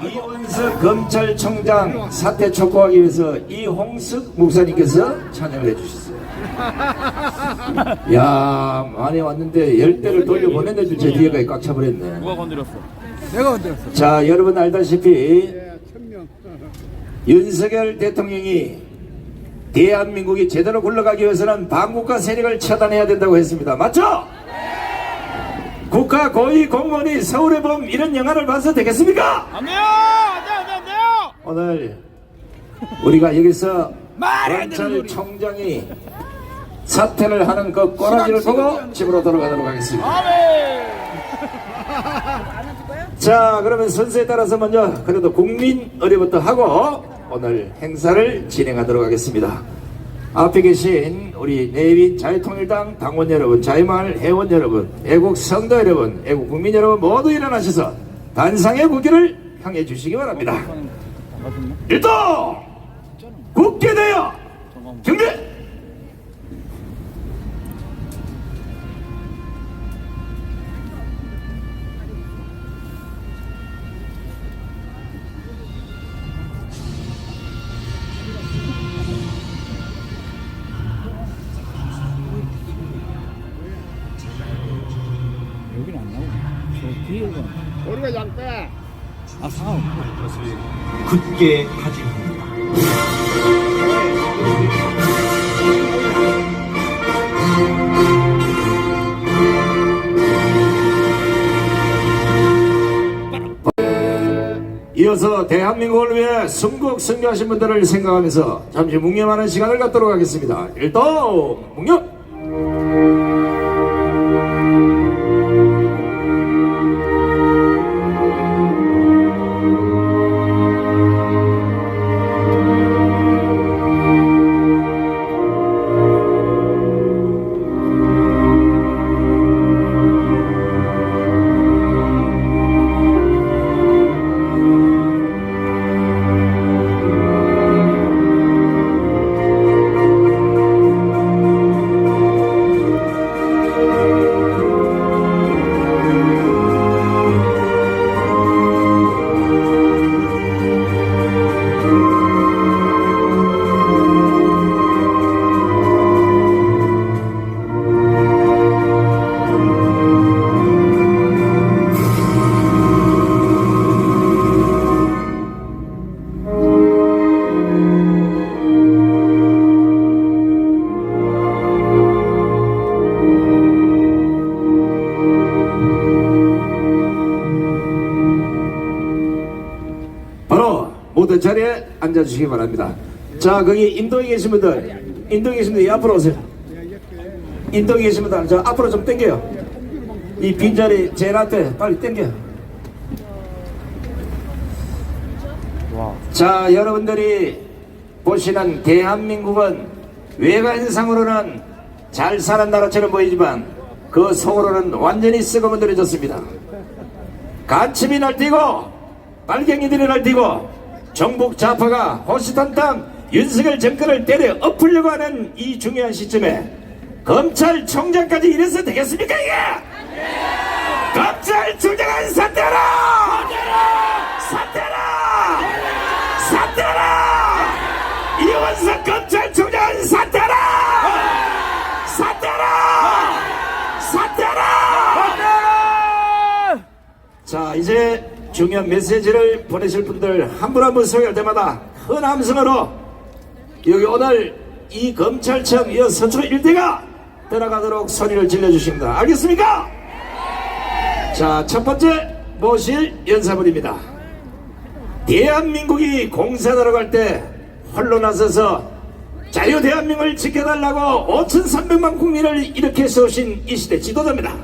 이원석 검찰총장 사퇴 촉구하기 위해서 이홍석 목사님께서 찬양을 해주셨어요. 야, 많이 왔는데 10대를 돌려보냈는데 제 뒤에가 꽉 차버렸네. 누가 건드렸어? 내가 건드렸어. 자, 여러분 알다시피 윤석열 대통령이 대한민국이 제대로 굴러가기 위해서는 반국가 세력을 처단해야 된다고 했습니다. 맞죠? 국가 고위 공무원이 서울의 봄 이런 영화를 봐서 되겠습니까? 안 돼요! 안 돼요! 안 돼요! 안 돼요! 오늘 우리가 여기서 말이 안 되는 소리. 검찰총장이 사퇴를 하는 그 꼬라지를 보고 집으로 돌아가도록 하겠습니다. 아멘! 자, 그러면 순서에 따라서 먼저 그래도 국민 의례부터 하고 오늘 행사를 진행하도록 하겠습니다. 앞에 계신 우리 내빈 자유통일당 당원 여러분, 자유마을 회원 여러분, 애국 성도 여러분, 애국 국민 여러분 모두 일어나셔서 단상의 국기를 향해 주시기 바랍니다. 일동 굳게 되어 경례. 여기는 안 나오네. 저 뒤에가. 우리가 양떼. 아, 상하오. 굳게 다짐합니다. 이어서 대한민국을 위해 순국 승리하신 분들을 생각하면서 잠시 묵념하는 시간을 갖도록 하겠습니다. 일동 묵념. 모든 자리에 앉아주시기 바랍니다. 자, 거기 인도에 계신 분들, 인도에 계신 분들 앞으로 오세요. 인도에 계신 분들 저 앞으로 좀 당겨요. 이 빈자리 제일 앞에 빨리 당겨요. 자, 여러분들이 보시는 대한민국은 외관상으로는 잘 사는 나라처럼 보이지만 그 속으로는 완전히 썩어문드러졌습니다. 간첩이 날뛰고 빨갱이들이 날뛰고 정북 좌파가 호시탐탐 윤석열 정권을 때려 엎으려고 하는 이 중요한 시점에 검찰총장까지 이래서 되겠습니까 이게? 검찰총장은 사퇴하라! 사퇴하라! 사퇴하라! 이원석 검찰총장은 사퇴하라! 사퇴하라! 사퇴하라! 자, 이제 중요한 메시지를 보내실 분들 한 분 한 분 소개할 때마다 큰 함성으로 여기 오늘 이 검찰청 이 서초 일대가 떠나가도록 소리를 질러주십니다. 알겠습니까? 자, 첫 번째 모실 연사분입니다. 대한민국이 공산으로 갈 때 홀로 나서서 자유 대한민국을 지켜달라고 5,300만 국민을 이렇게 세우신 이 시대 지도자입니다.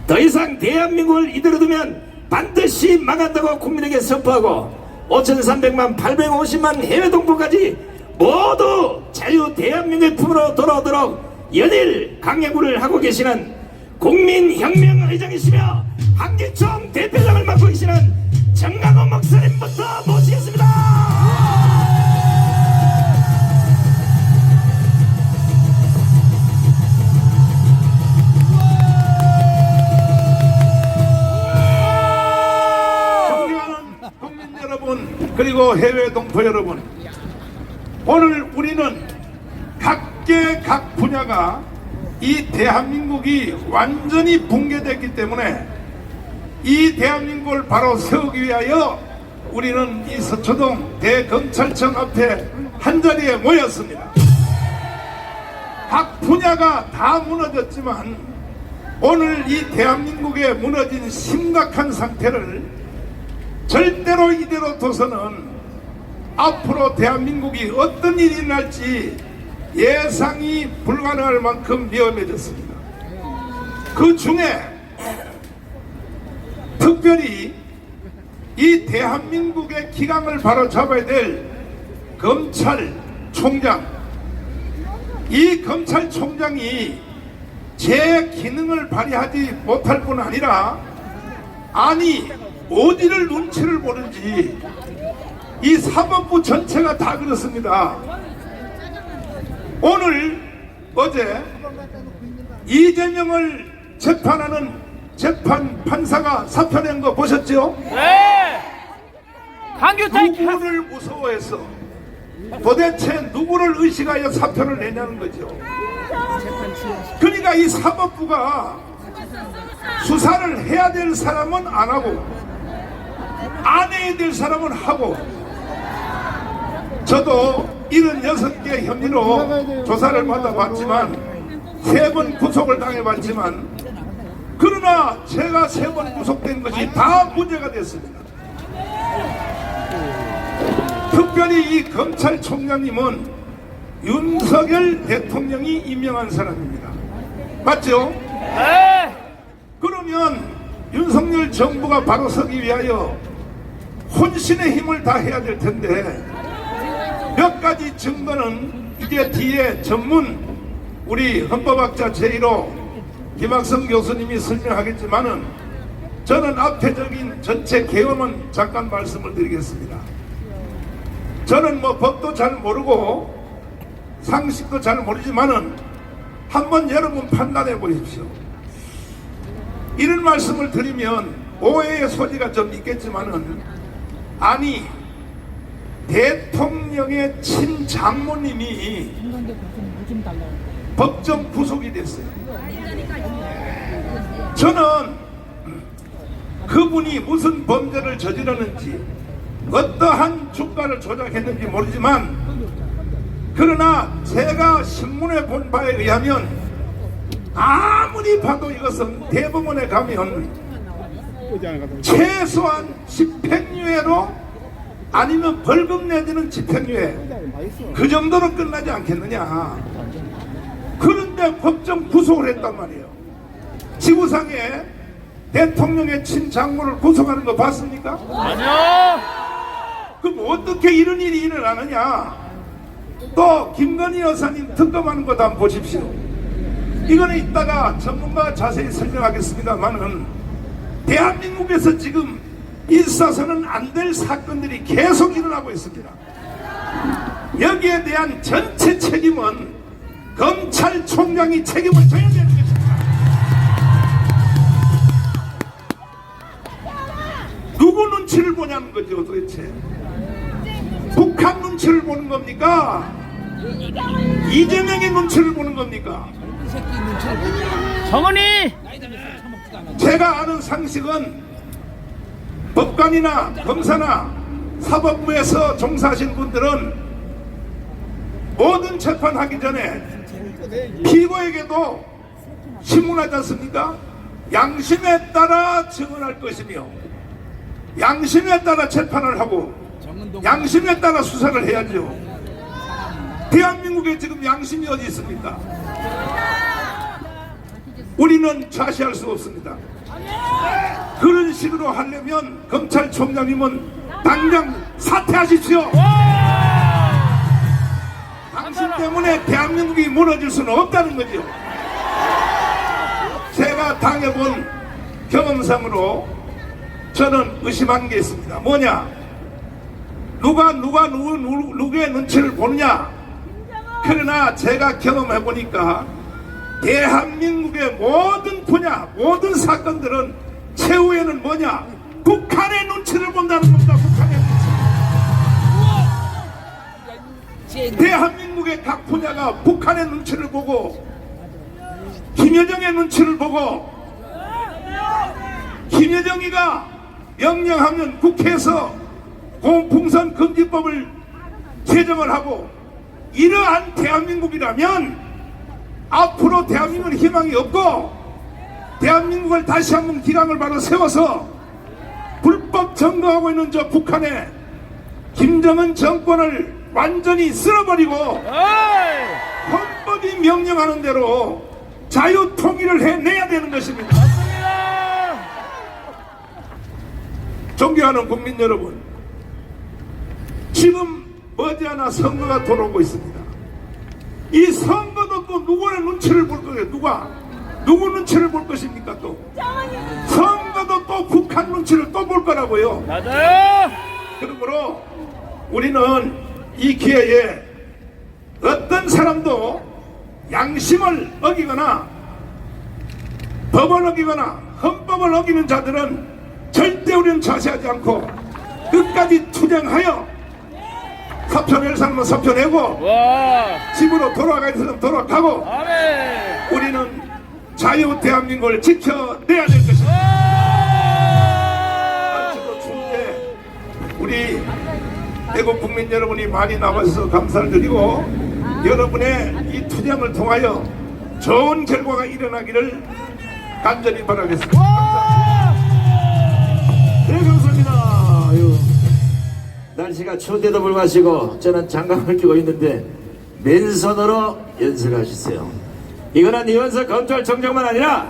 더 이상 대한민국을 이대로 두면 반드시 망한다고 국민에게 선포하고 5,300만 850만 해외 동포까지 모두 자유 대한민국의 품으로 돌아오도록 연일 강행군을 하고 계시는 국민혁명의장이시며 한기총 대표장을 맡고 계시는 정강호 목사님부터 모시겠습니다. 국민 여러분, 그리고 해외 동포 여러분, 오늘 우리는 각 분야가 이 대한민국이 완전히 붕괴됐기 때문에 이 대한민국을 바로 세우기 위하여 우리는 이 서초동 대검찰청 앞에 한자리에 모였습니다. 각 분야가 다 무너졌지만 오늘 이 대한민국에 무너진 심각한 상태를 절대로 이대로 둬서는 앞으로 대한민국이 어떤 일이 날지 예상이 불가능할 만큼 위험해졌습니다. 그 중에 특별히 이 대한민국의 기강을 바로 잡아야 될 검찰총장, 이 검찰총장이 제 기능을 발휘하지 못할 뿐 아니라 아니 어디를 눈치를 보는지 이 사법부 전체가 다 그렇습니다. 오늘 어제 이재명을 재판하는 재판 판사가 사표 낸 거 보셨죠? 네. 강규태 누구를 무서워해서 도대체 누구를 의식하여 사표를 내냐는 거죠. 그러니까 이 사법부가 수사를 해야 될 사람은 안 하고 안 해야 될 사람은 하고, 저도 76개 혐의로 조사를 받아봤지만 3번 구속을 당해봤지만 그러나 제가 3번 구속된 것이 다 문제가 됐습니다. 특별히 이 검찰총장님은 윤석열 대통령이 임명한 사람입니다. 맞죠? 네. 그러면 윤석열 정부가 바로 서기 위하여 혼신의 힘을 다해야 될 텐데 몇 가지 증거는 이제 뒤에 전문 우리 헌법학자 제1호 김학성 교수님이 설명하겠지만은 저는 앞에적인 전체 개헌은 잠깐 말씀을 드리겠습니다. 저는 뭐 법도 잘 모르고 상식도 잘 모르지만은 한번 여러분 판단해 보십시오. 이런 말씀을 드리면 오해의 소지가 좀 있겠지만은 아니 대통령의 친장모님이 법정 구속이 됐어요. 저는 그분이 무슨 범죄를 저지르는지 어떠한 주가를 조작했는지 모르지만 그러나 제가 신문에 본 바에 의하면 아무리 봐도 이것은 대법원에 가면 최소한 집행유예로 아니면 벌금 내지는 집행유예 그 정도로 끝나지 않겠느냐. 그런데 법정 구속을 했단 말이에요. 지구상에 대통령의 친장모를 구속하는 거 봤습니까? 아니요. 그럼 어떻게 이런 일이 일어나느냐. 또 김건희 여사님 특검하는 거 한번 보십시오. 이거는 이따가 전문가가 자세히 설명하겠습니다만은 대한민국에서 지금 있어서는 안 될 사건들이 계속 일어나고 있습니다. 여기에 대한 전체 책임은 검찰총장이 책임을 져야 되는 것입니다. 누구 눈치를 보냐는 거죠 도대체. 북한 눈치를 보는 겁니까? 이재명의 눈치를 보는 겁니까? 정은이. 제가 아는 상식은 법관이나 검사나 사법부에서 종사하신 분들은 모든 재판하기 전에 피고에게도 신문하지 않습니까? 양심에 따라 증언할 것이며 양심에 따라 재판을 하고 양심에 따라 수사를 해야죠. 대한민국에 지금 양심이 어디 있습니까? 우리는 좌시할 수 없습니다. 그런 식으로 하려면 검찰총장님은 당장 사퇴하십시오. 당신 때문에 대한민국이 무너질 수는 없다는 거죠. 제가 당해본 경험상으로 저는 의심한 게 있습니다. 뭐냐? 누가 누구의 눈치를 보느냐? 그러나 제가 경험해보니까 대한민국의 모든 분야, 모든 사건들은 최후에는 뭐냐? 북한의 눈치를 본다는 겁니다. 북한의 눈치. 대한민국의 각 분야가 북한의 눈치를 보고 김여정의 눈치를 보고 김여정이가 명령하면 국회에서 공풍선 금지법을 제정을 하고 이러한 대한민국이라면 앞으로 대한민국은 희망이 없고 대한민국을 다시 한번 기강을 바로 세워서 불법 점거하고 있는 저 북한의 김정은 정권을 완전히 쓸어버리고 헌법이 명령하는 대로 자유통일을 해내야 되는 것입니다. 존경하는 국민 여러분, 지금 머지않아 선거가 돌아오고 있습니다. 이 선거도 또 누구의 눈치를 볼 거예요? 누구 눈치를 볼 것입니까? 또 선거도 또 북한 눈치를 또 볼 거라고요. 맞아요. 그러므로 우리는 이 기회에 어떤 사람도 양심을 어기거나 법을 어기거나 헌법을 어기는 자들은 절대 우리는 자세하지 않고 끝까지 투쟁하여 사표 낼 사람은 사표 내고 와. 집으로 돌아가야 될 사람은 돌아가고 아멘. 우리는 자유 대한민국을 지켜내야 될 것입니다. 날씨도 추운데 우리 대구 국민 여러분이 많이 나와주셔서 감사를 드리고 여러분의 이 투쟁을 통하여 좋은 결과가 일어나기를 간절히 바라겠습니다. 네, 감사합니다. 아유, 날씨가 추운데도 불구하고 저는 장갑을 끼고 있는데 맨손으로 연설을 하셨어요. 이거는 이원석 검찰총장만 아니라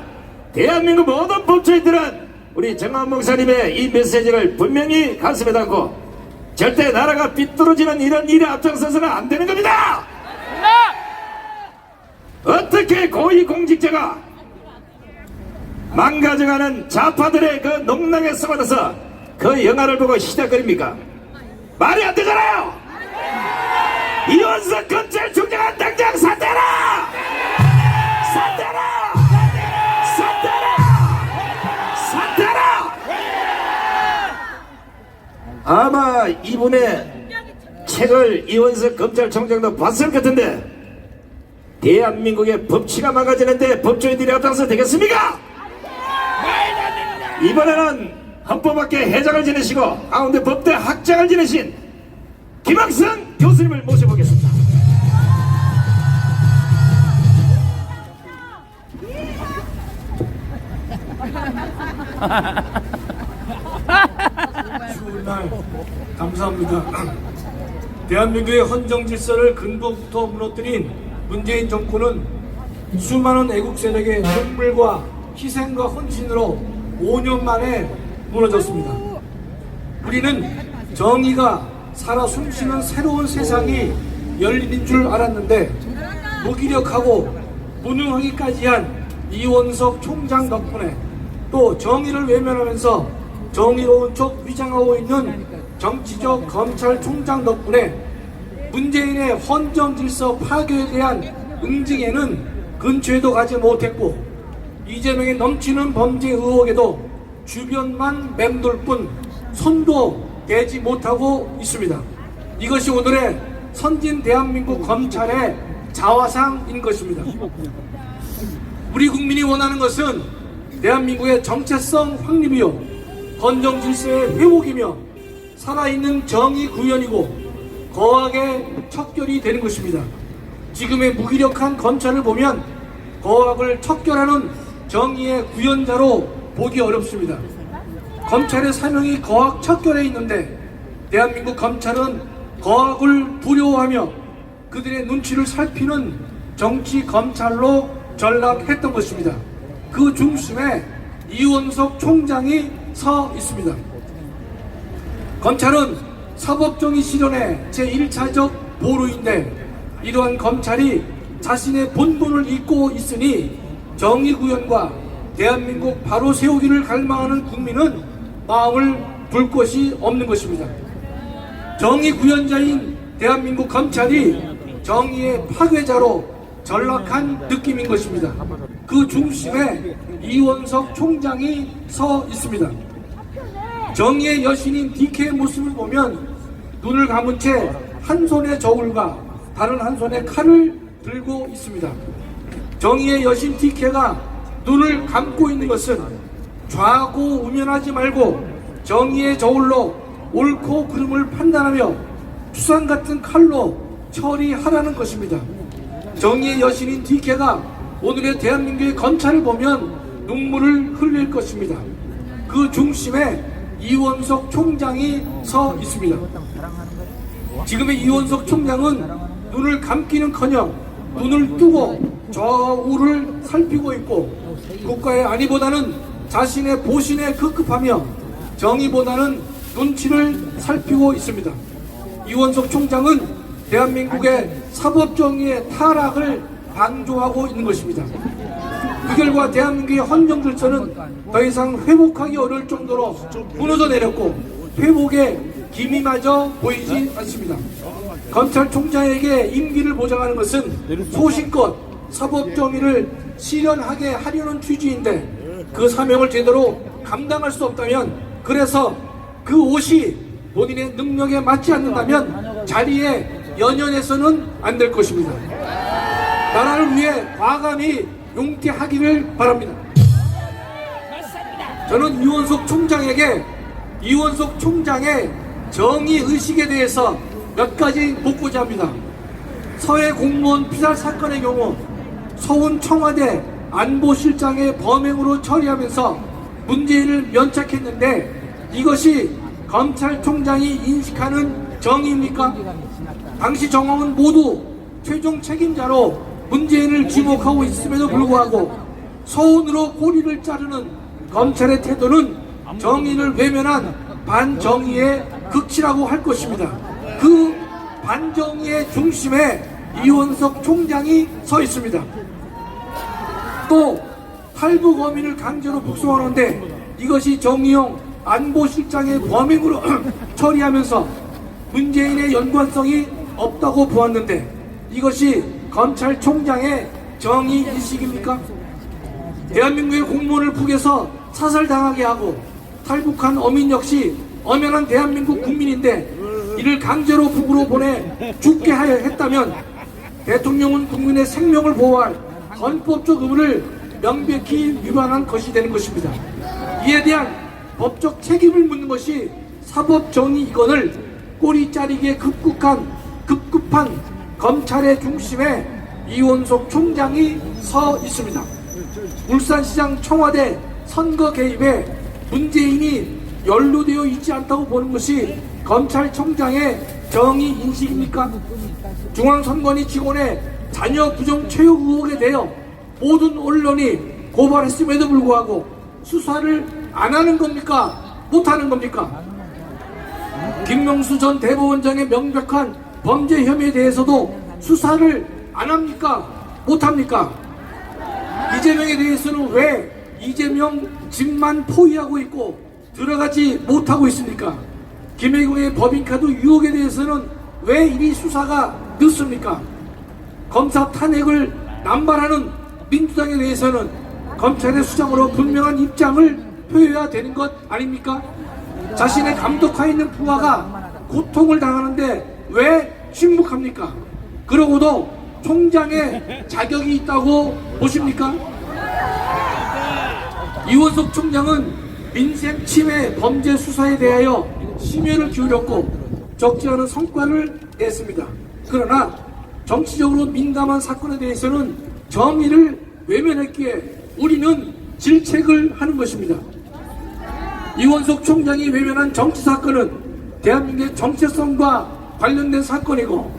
대한민국 모든 법조인들은 우리 정한 목사님의 이 메시지를 분명히 가슴에 담고 절대 나라가 삐뚤어지는 이런 일에 앞장서서는 안 되는 겁니다. 어떻게 고위공직자가 망가져가는 좌파들의 그 농락에 써받아서 그 영화를 보고 시작거립니까? 말이 안 되잖아요. 이원석 검찰총장은 당장 사퇴하라! 사퇴하라! 사퇴하라! 사퇴하라! 아마 이분의 책을 이원석 검찰총장도 봤을 것 같은데 대한민국의 법치가 망가지는데 법조인들이 앞장서 되겠습니까? 이번에는 헌법학회 회장을 지내시고 가운데 법대 학장을 지내신 김학성 교수님을 모셔보겠습니다. 추운 날 감사합니다. 대한민국의 헌정 질서를 근본부터 무너뜨린 문재인 정권은 수많은 애국 세력의 눈물과 희생과 헌신으로 5년 만에 무너졌습니다. 우리는 정의가 살아 숨쉬는 새로운 세상이 열리는 줄 알았는데 무기력하고 무능하기까지 한 이원석 총장 덕분에 또 정의를 외면하면서 정의로운 척 위장하고 있는 정치적 검찰총장 덕분에 문재인의 헌정 질서 파괴에 대한 응징에는 근처에도 가지 못했고 이재명의 넘치는 범죄 의혹에도 주변만 맴돌 뿐 손도 대지 못하고 있습니다. 이것이 오늘의 선진 대한민국 검찰의 자화상인 것입니다. 우리 국민이 원하는 것은 대한민국의 정체성 확립이요 헌정 질서의 회복이며 살아있는 정의 구현이고 거악의 척결이 되는 것입니다. 지금의 무기력한 검찰을 보면 거악을 척결하는 정의의 구현자로 보기 어렵습니다. 검찰의 사명이 거악 척결에 있는데 대한민국 검찰은 거악을 두려워하며 그들의 눈치를 살피는 정치 검찰로 전락했던 것입니다. 그 중심에 이원석 총장이 서 있습니다. 검찰은 사법정의 실현의 제1차적 보루인데 이러한 검찰이 자신의 본분을 잊고 있으니 정의구현과 대한민국 바로 세우기를 갈망하는 국민은 마음을 둘 곳이 없는 것입니다. 정의구현자인 대한민국 검찰이 정의의 파괴자로 전락한 느낌인 것입니다. 그 중심에 이원석 총장이 서 있습니다. 정의의 여신인 DK의 모습을 보면 눈을 감은 채 한 손에 저울과 다른 한 손에 칼을 들고 있습니다. 정의의 여신 DK가 눈을 감고 있는 것은 좌고 우면하지 말고 정의의 저울로 옳고 그름을 판단하며 추상 같은 칼로 처리하라는 것입니다. 정의의 여신인 DK가 오늘의 대한민국의 검찰을 보면 눈물을 흘릴 것입니다. 그 중심에 이원석 총장이 서 있습니다. 지금의 이원석 총장은 눈을 감기는커녕 눈을 뜨고 좌우를 살피고 있고 국가의 안위보다는 자신의 보신에 급급하며 정의보다는 눈치를 살피고 있습니다. 이원석 총장은 대한민국의 사법정의의 타락을 방조하고 있는 것입니다. 그 결과 대한민국의 헌정 질서는 더 이상 회복하기 어려울 정도로 무너져 내렸고 회복의 기미마저 보이지 않습니다. 검찰총장에게 임기를 보장하는 것은 소신껏 사법정의를 실현하게 하려는 취지인데 그 사명을 제대로 감당할 수 없다면, 그래서 그 옷이 본인의 능력에 맞지 않는다면 자리에 연연해서는 안 될 것입니다. 나라를 위해 과감히 용퇴하기를 바랍니다. 저는 이원석 총장의 정의 의식에 대해서 몇 가지 묻고자 합니다. 서해 공무원 피살 사건의 경우 서훈 청와대 안보실장의 범행으로 처리하면서 문재인을 면책했는데 이것이 검찰총장이 인식하는 정의입니까? 당시 정황은 모두 최종 책임자로 문재인을 지목하고 있음에도 불구하고 서운으로 꼬리를 자르는 검찰의 태도는 정의를 외면한 반정의의 극치라고 할 것입니다. 그 반정의의 중심에 이원석 총장이 서 있습니다. 또 탈북어민을 강제로 북송하는데 이것이 정의용 안보실장의 범행으로 처리하면서 문재인의 연관성이 없다고 보았는데 이것이 검찰총장의 정의인식입니까? 대한민국의 공무원을 북에서 사살당하게 하고 탈북한 어민 역시 엄연한 대한민국 국민인데 이를 강제로 북으로 보내 죽게 하여 했다면 대통령은 국민의 생명을 보호할 헌법적 의무를 명백히 위반한 것이 되는 것입니다. 이에 대한 법적 책임을 묻는 것이 사법정의이건을 꼬리 자르기에 급급한 검찰의 중심에 이원석 총장이 서 있습니다. 울산시장 청와대 선거 개입에 문재인이 연루되어 있지 않다고 보는 것이 검찰총장의 정의 인식입니까? 중앙선관위 직원의 자녀 부정 체육 의혹에 대해 모든 언론이 고발했음에도 불구하고 수사를 안 하는 겁니까? 못 하는 겁니까? 김명수 전 대법원장의 명백한 범죄 혐의에 대해서도 수사를 안 합니까? 못 합니까? 이재명에 대해서는 왜 이재명 집만 포위하고 있고 들어가지 못하고 있습니까? 김혜경의 법인카드 유혹에 대해서는 왜 이리 수사가 늦습니까? 검사 탄핵을 남발하는 민주당에 대해서는 검찰의 수장으로 분명한 입장을 표해야 되는 것 아닙니까? 자신의 감독하에 있는 부하가 고통을 당하는데 왜 침묵합니까? 그러고도 총장의 자격이 있다고 보십니까? 이원석 총장은 민생 침해 범죄 수사에 대하여 심혈을 기울였고 적지 않은 성과를 냈습니다. 그러나 정치적으로 민감한 사건에 대해서는 정의를 외면했기에 우리는 질책을 하는 것입니다. 이원석 총장이 외면한 정치 사건은 대한민국의 정체성과 관련된 사건이고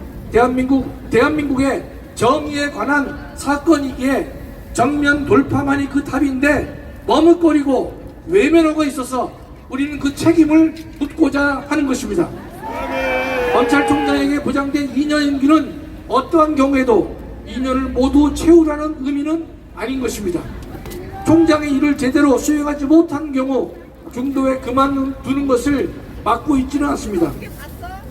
대한민국의 정의에 관한 사건이기에 정면 돌파만이 그 답인데 머뭇거리고 외면하고 있어서 우리는 그 책임을 묻고자 하는 것입니다. 검찰총장에게 보장된 2년 임기는 어떠한 경우에도 2년을 모두 채우라는 의미는 아닌 것입니다. 총장의 일을 제대로 수행하지 못한 경우 중도에 그만두는 것을 막고 있지는 않습니다.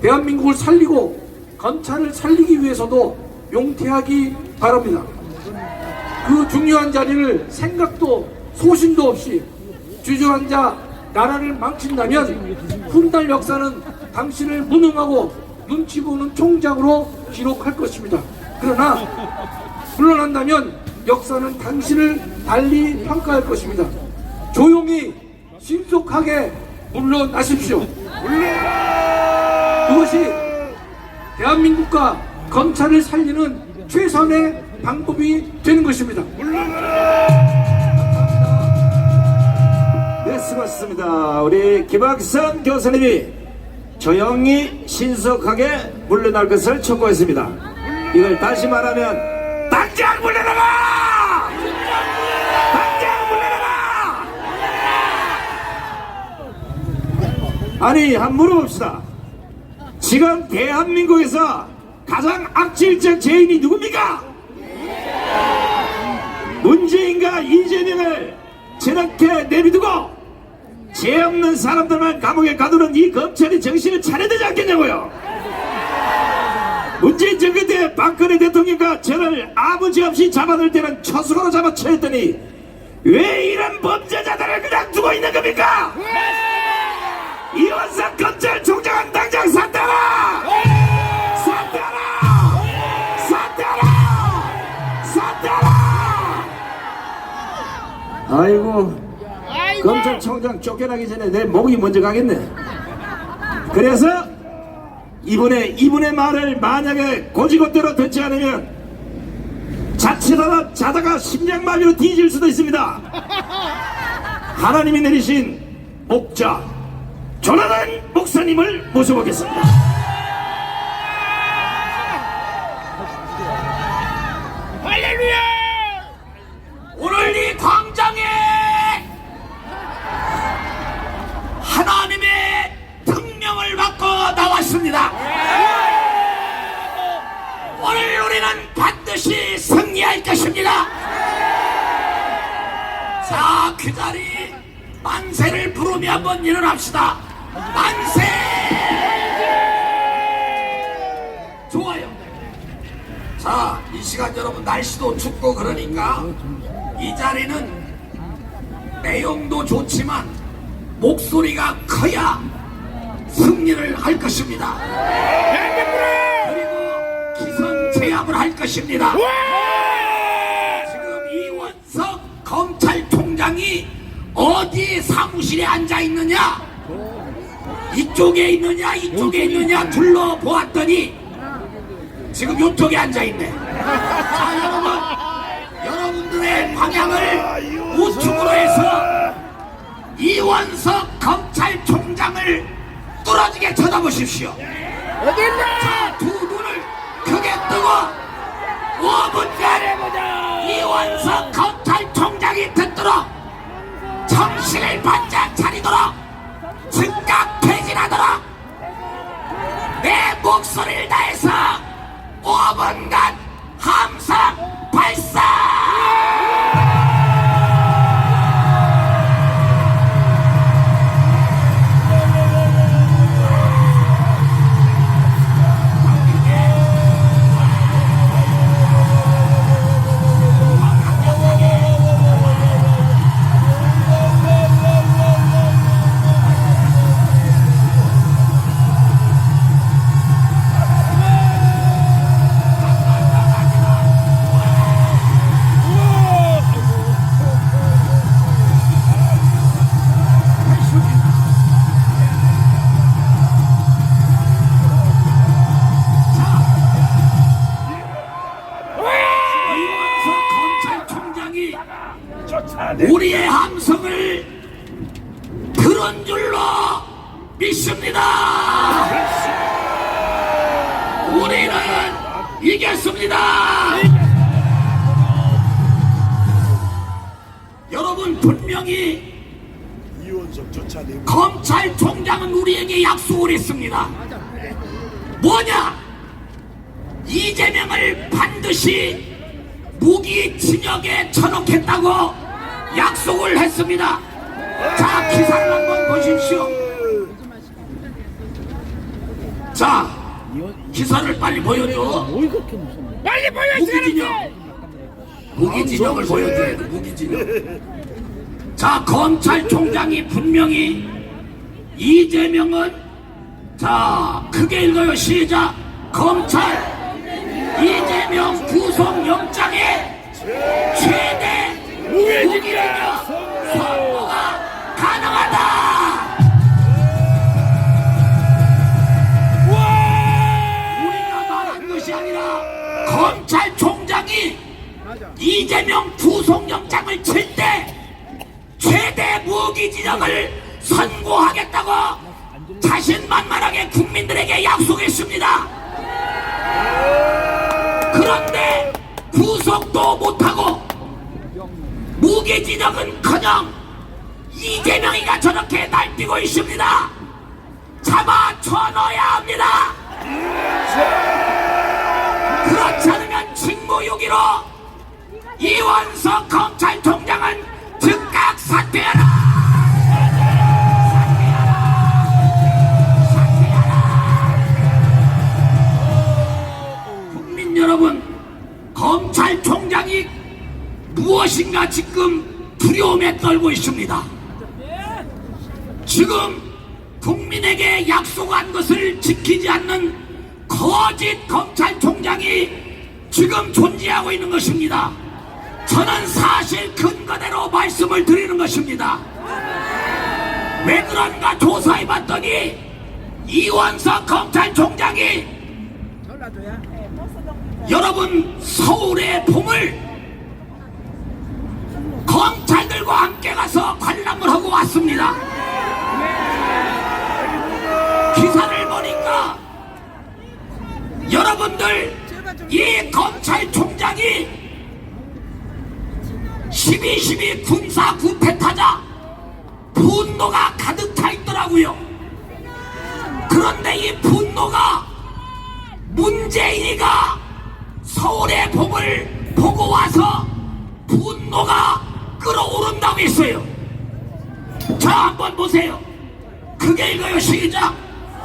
대한민국을 살리고 검찰을 살리기 위해서도 용퇴하기 바랍니다. 그 중요한 자리를 생각도 소신도 없이 주저앉아 나라를 망친다면 훗날 역사는 당신을 무능하고 눈치 보는 총장으로 기록할 것입니다. 그러나 물러난다면 역사는 당신을 달리 평가할 것입니다. 조용히 신속하게 물러나십시오. 그것이 대한민국과 검찰을 살리는 최선의 방법이 되는 것입니다. 네, 수고하셨습니다. 우리 김학선 교수님이 조용히 신속하게 물러날 것을 촉구했습니다. 이걸 다시 말하면 당장 물러나라! 당장 물러나라! 아니, 한번 물어봅시다. 지금 대한민국에서 가장 악질적 죄인이 누굽니까? 문재인과 이재명을 저렇게 내비두고 죄 없는 사람들만 감옥에 가두는 이 검찰이 정신을 차려야 되지 않겠냐고요. 문재인 정권 때 박근혜 대통령과 저를 아버지 없이 잡아들 때는 초수로 잡아쳐했더니 왜 이런 범죄자들을 그냥 두고 있는 겁니까? 이원석 검찰총장은 당장 사퇴하라! 사퇴하라! 사퇴하라! 사퇴하라! 아이고, 검찰총장 쫓겨나기 전에 내 목이 먼저 가겠네. 그래서 이분의 말을 만약에 고지고대로 듣지 않으면 자다가 심장마비로 뒤질 수도 있습니다. 하나님이 내리신 목자 조나단 목사님을 모셔보겠습니다. 할렐루야! 오늘 이 광장에 하나님의 특명을 받고 나왔습니다. 오늘 우리는 반드시 승리할 것입니다. 자, 그 자리 만세를 부르며 한번 일어납시다. 만세! 좋아요. 자, 이 시간 여러분 날씨도 춥고 그러니까 이 자리는 내용도 좋지만 목소리가 커야 승리를 할 것입니다. 그리고 기선 제압을 할 것입니다. 지금 이원석 검찰총장이 어디 사무실에 앉아 있느냐, 이쪽에 있느냐 이쪽에 있느냐 둘러보았더니 지금 이쪽에 앉아 있네. 자, 여러분들의 방향을 우측으로 해서 이원석 검찰총장을 뚫어지게 쳐다보십시오. 자, 두 눈을 크게 뜨고 5분간 이원석 검찰총장이 듣도록 정신을 바짝 차리도록 즉각 퇴진하도록 내 목소리를 다해서 5분간 함성 발사! 우리의 함성을 들은 줄로 믿습니다. 우리는 이겼습니다. 여러분, 분명히 검찰총장은 우리에게 약속을 했습니다. 뭐냐? 이재명을 반드시 무기징역에 쳐넣겠다고 약속을 했습니다. 자, 기사를 한번 보십시오. 자, 기사를 빨리 보여줘. 빨리 보여주세요. 무기징역을 보여줘야 돼. 무기징역. 자, 검찰총장이 분명히 이재명은, 자, 크게 읽어요. 시작. 검찰 이재명 구속영장의 최대 무기력이며 선고가 가능하다. 우리가 말한 것이 아니라 검찰총장이 이재명 구속영장을 칠 때 최대 무기징역을 선고하겠다고 자신만만하게 국민들에게 약속했습니다. 그런데 구속도 못하고 무기징역은커녕 이재명이가 저렇게 날뛰고 있습니다. 잡아쳐넣어야 합니다. 그렇지 않으면 직무유기로 이원석 검찰총장은 즉각 사퇴하라. 국민 여러분, 검찰총장이 무엇인가 지금 두려움에 떨고 있습니다. 지금 국민에게 약속한 것을 지키지 않는 거짓 검찰총장이 지금 존재하고 있는 것입니다. 저는 사실 근거대로 말씀을 드리는 것입니다. 왜 그런가 조사해봤더니 이원석 검찰총장이 여러분 서울의 봄을 검찰들과 함께 가서 관람을 하고 왔습니다. 기사를 보니까 여러분들 이 검찰총장이 12.12 군사 구태타자 분노가 가득 차 있더라고요. 그런데 이 분노가 문재인이가 서울의 봄을 보고 와서 분노가 끌어오른다고 했어요. 자, 한번 보세요. 크게 읽어요. 시작.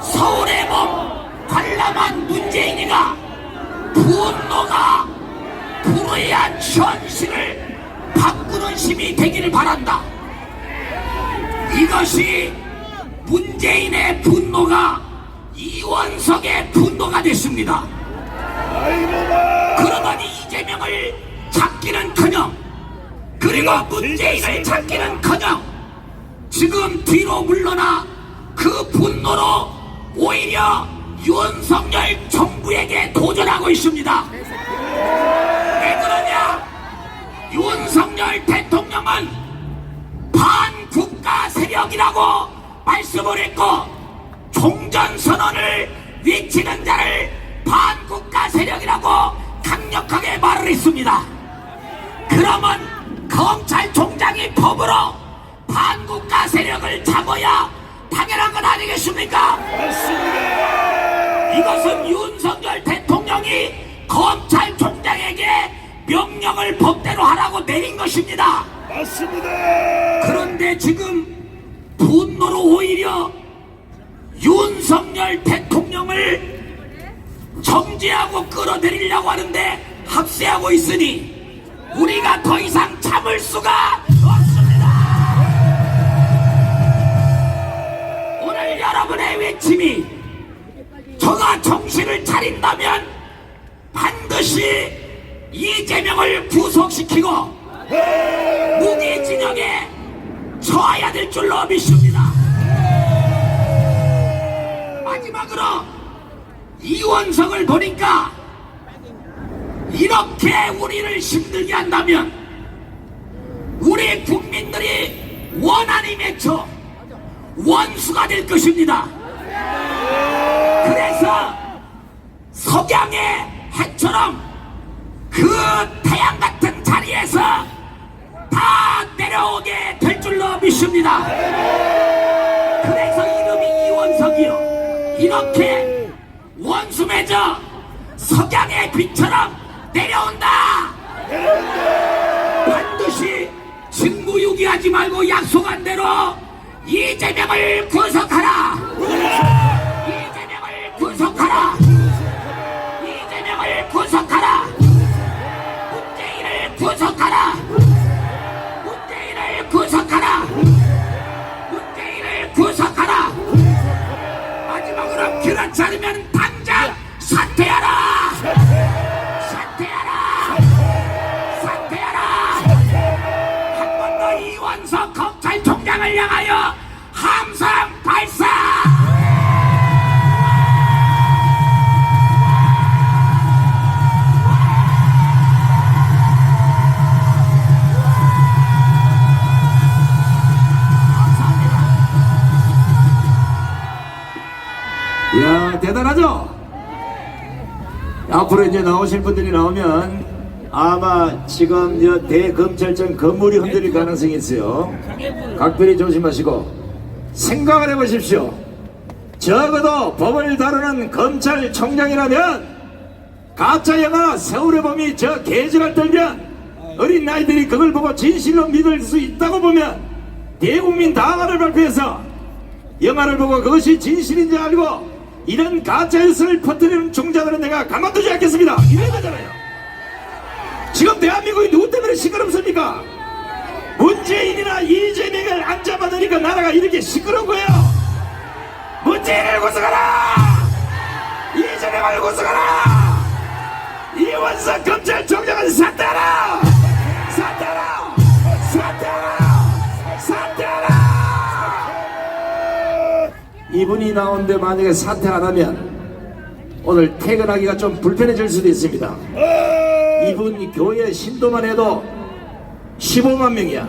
서울의 봄 관람한 문재인이가 분노가 불의한 현실을 바꾸는 힘이 되기를 바란다. 이것이 문재인의 분노가 이원석의 분노가 됐습니다. 그러더니 이재명을 잡기는커녕, 그리고 문재인을 잡기는커녕 지금 뒤로 물러나 그 분노로 오히려 윤석열 정부에게 도전하고 있습니다. 왜 그러냐? 윤석열 대통령은 반국가 세력이라고 말씀을 했고 종전선언을 외치는 자를 반국가 세력이라고 강력하게 말을 했습니다. 그러면 검찰총장이 법으로 반국가 세력을 잡아야 당연한 것 아니겠습니까? 맞습니다. 이것은 윤석열 대통령이 검찰총장에게 명령을 법대로 하라고 내린 것입니다. 맞습니다. 그런데 지금 분노로 오히려 윤석열 대통령을 정죄하고 끌어내리려고 하는데 합세하고 있으니 우리가 더 이상 참을 수가 없습니다. 오늘 여러분의 외침이 저가 정신을 차린다면 반드시 이재명을 구속시키고 무기징역에 처해야 될 줄로 믿습니다. 마지막으로 이원석을 보니까 이렇게 우리를 힘들게 한다면 우리 국민들이 원한이 맺혀 원수가 될 것입니다. 그래서 석양의 해처럼 그 태양 같은 자리에서 다 내려오게 될 줄로 믿습니다. 그래서 이름이 이원석이요, 이렇게 원수 맺어 석양의 빛처럼 내려온다. 반드시 직무유기하지 말고 약속한 대로 이재명을 구속하라. 이재명을 구속하라. 이재명을 구속하라. 문재인을 구속하라. 문재인을 구속하라. 그렇지 않으면 당장 사퇴하라! 사퇴하라! 사퇴하라! 한 번 더 이원석 검찰총장을 향하여 함성 발사! 이야, 대단하죠? 앞으로 이제 나오실 분들이 나오면 아마 지금 저 대검찰청 건물이 흔들릴 가능성이 있어요. 각별히 조심하시고 생각을 해보십시오. 적어도 법을 다루는 검찰총장이라면 가짜 영화 세월의 범이 저 개지를 떨면 어린 나이들이 그걸 보고 진실로 믿을 수 있다고 보면 대국민 당화를 발표해서 영화를 보고 그것이 진실인지 알고 이런 가짜 뉴스를 퍼뜨리는 종자들은 내가 가만두지 않겠습니다. 이래야 되잖아요. 지금 대한민국이 누구 때문에 시끄럽습니까? 문재인이나 이재명을 안 잡아내니까 나라가 이렇게 시끄러운 거예요. 문재인을 구속하라! 이재명을 구속하라! 이원석 검찰총장은 사퇴하라! 사퇴하라! 사퇴하라! 사퇴하라! 이분이 나오는데 만약에 사퇴 안 하면 오늘 퇴근하기가 좀 불편해질 수도 있습니다. 이분 교회 신도만 해도 15만 명이야.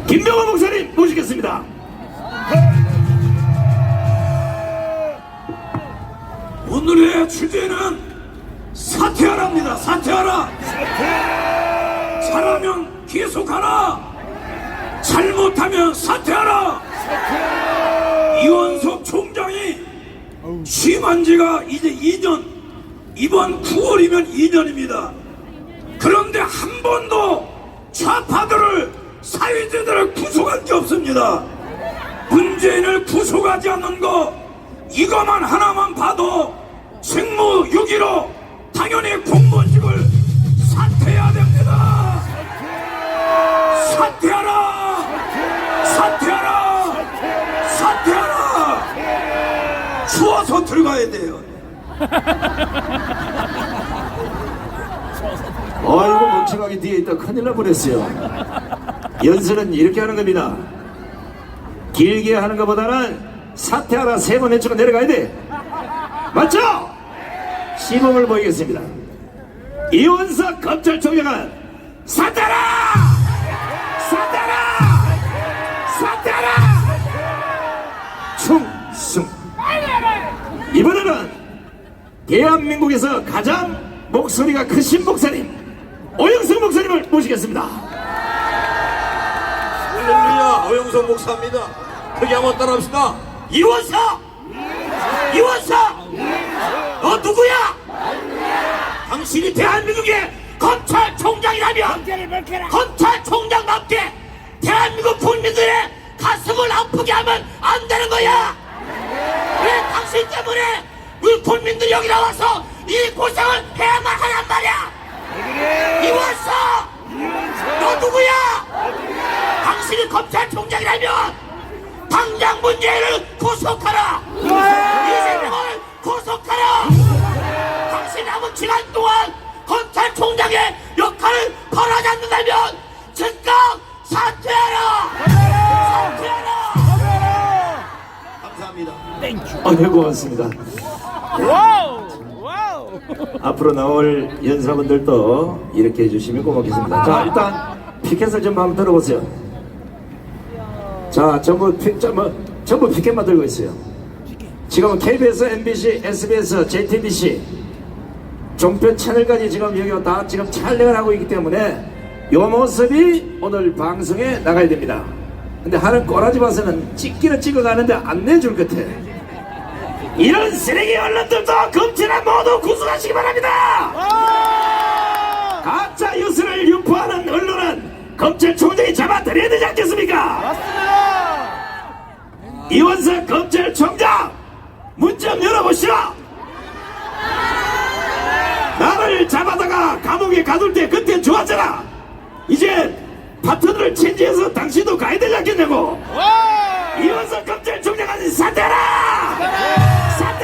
김병호 목사님 모시겠습니다. 오늘의 주제는 사퇴하라입니다. 사퇴하라. 잘하면 계속하라. 잘못하면 사퇴하라. 이원석 총장이 취임한 지가 이제 2년, 이번 9월이면 2년입니다. 그런데 한 번도 좌파들을, 사회자들을 구속한 게 없습니다. 문재인을 구속하지 않는 거, 이것만 하나만 봐도 직무유기로 당연히 공무원직을 사퇴해야 됩니다. 사퇴하라! 사퇴하라! 사퇴하라! 추워서 들어가야 돼요. 어이구 멍청하게 뒤에 있다 큰일 날 뻔했어요. 연설은 이렇게 하는 겁니다. 길게 하는 것보다는 사퇴하라 3번 해치고 내려가야 돼. 맞죠? 시범을 보이겠습니다. 이원석 검찰총장은 사퇴하라! 사퇴하라! 사퇴하라! 충승. 이번에는 대한민국에서 가장 목소리가 크신 목사님 오영석 목사님을 모시겠습니다. 할렐루야, 오영석 목사입니다. 크게 한번 따라합시다. 이원석! 이원석! 너 누구야? 당신이 대한민국의 검찰총장이라면 검찰총장답게 대한민국 국민들의 가슴을 아프게 하면 안 되는 거야. 왜 당신 때문에 우리 국민들이 여기 나와서 이 고생을 해야만 하란 말이야. 이원석! 너 누구야? 당신이 검찰총장이라면 당장 문재인을 구속하라. 이재명을 구속하라. 당신 남은 기간 동안 검찰총장의 역할을 벌하지 않는다면 즉각 사퇴하라. 사퇴하라. 감사합니다. 네, 고맙습니다. 와우! 와우! 앞으로 나올 연사분들도 이렇게 해주시면 고맙겠습니다. 자, 일단 피켓을 좀 한번 들어보세요. 자, 전부 피켓만 들고 있어요. 지금은 KBS, MBC, SBS, JTBC 종편 채널까지 지금 여기 다 지금 촬영을 하고 있기 때문에 이 모습이 오늘 방송에 나가야 됩니다. 근데 하는 꼬라지 봐서는 찍기는 찍어가는데 안 내줄 것 같아. 이런 쓰레기 언론들도 검찰은 모두 구속하시기 바랍니다. 가짜 뉴스를 유포하는 언론은 검찰총장이 잡아들여야 되지 않겠습니까? 맞습니다! 이원석 검찰총장 문 좀 열어보시오. 나를 잡아다가 감옥에 가둘 때 그땐 좋았잖아. 이제 파트너를 체인지해서 당신도 가야 되지 않겠냐고. 와! 이원석 검찰총장은 사퇴하라! 사퇴하라!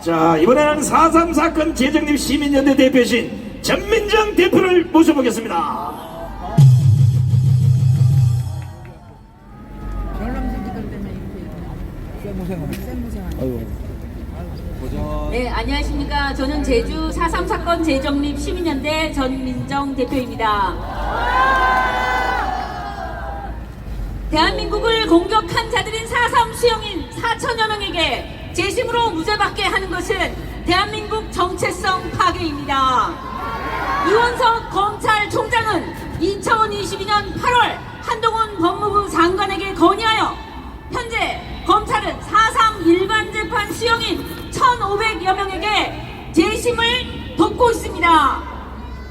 자, 이번에는 4.3 사건 재정립 시민연대 대표신 전민정 대표를 모셔보겠습니다. 네, 안녕하십니까. 저는 제주 4.3 사건 재정립 시민연대 전민정 대표입니다. 대한민국을 공격한 자들인 4.3 수용인 4천여 명에게 재심으로 무죄받게 하는 것은 대한민국 정체성 파괴입니다. 이원석 검찰총장은 2022년 8월 한동훈 법무부 장관에게 건의하여 현재 검찰은 4.3 일반 재판 수용인 1,500여 명에게 재심을 돕고 있습니다.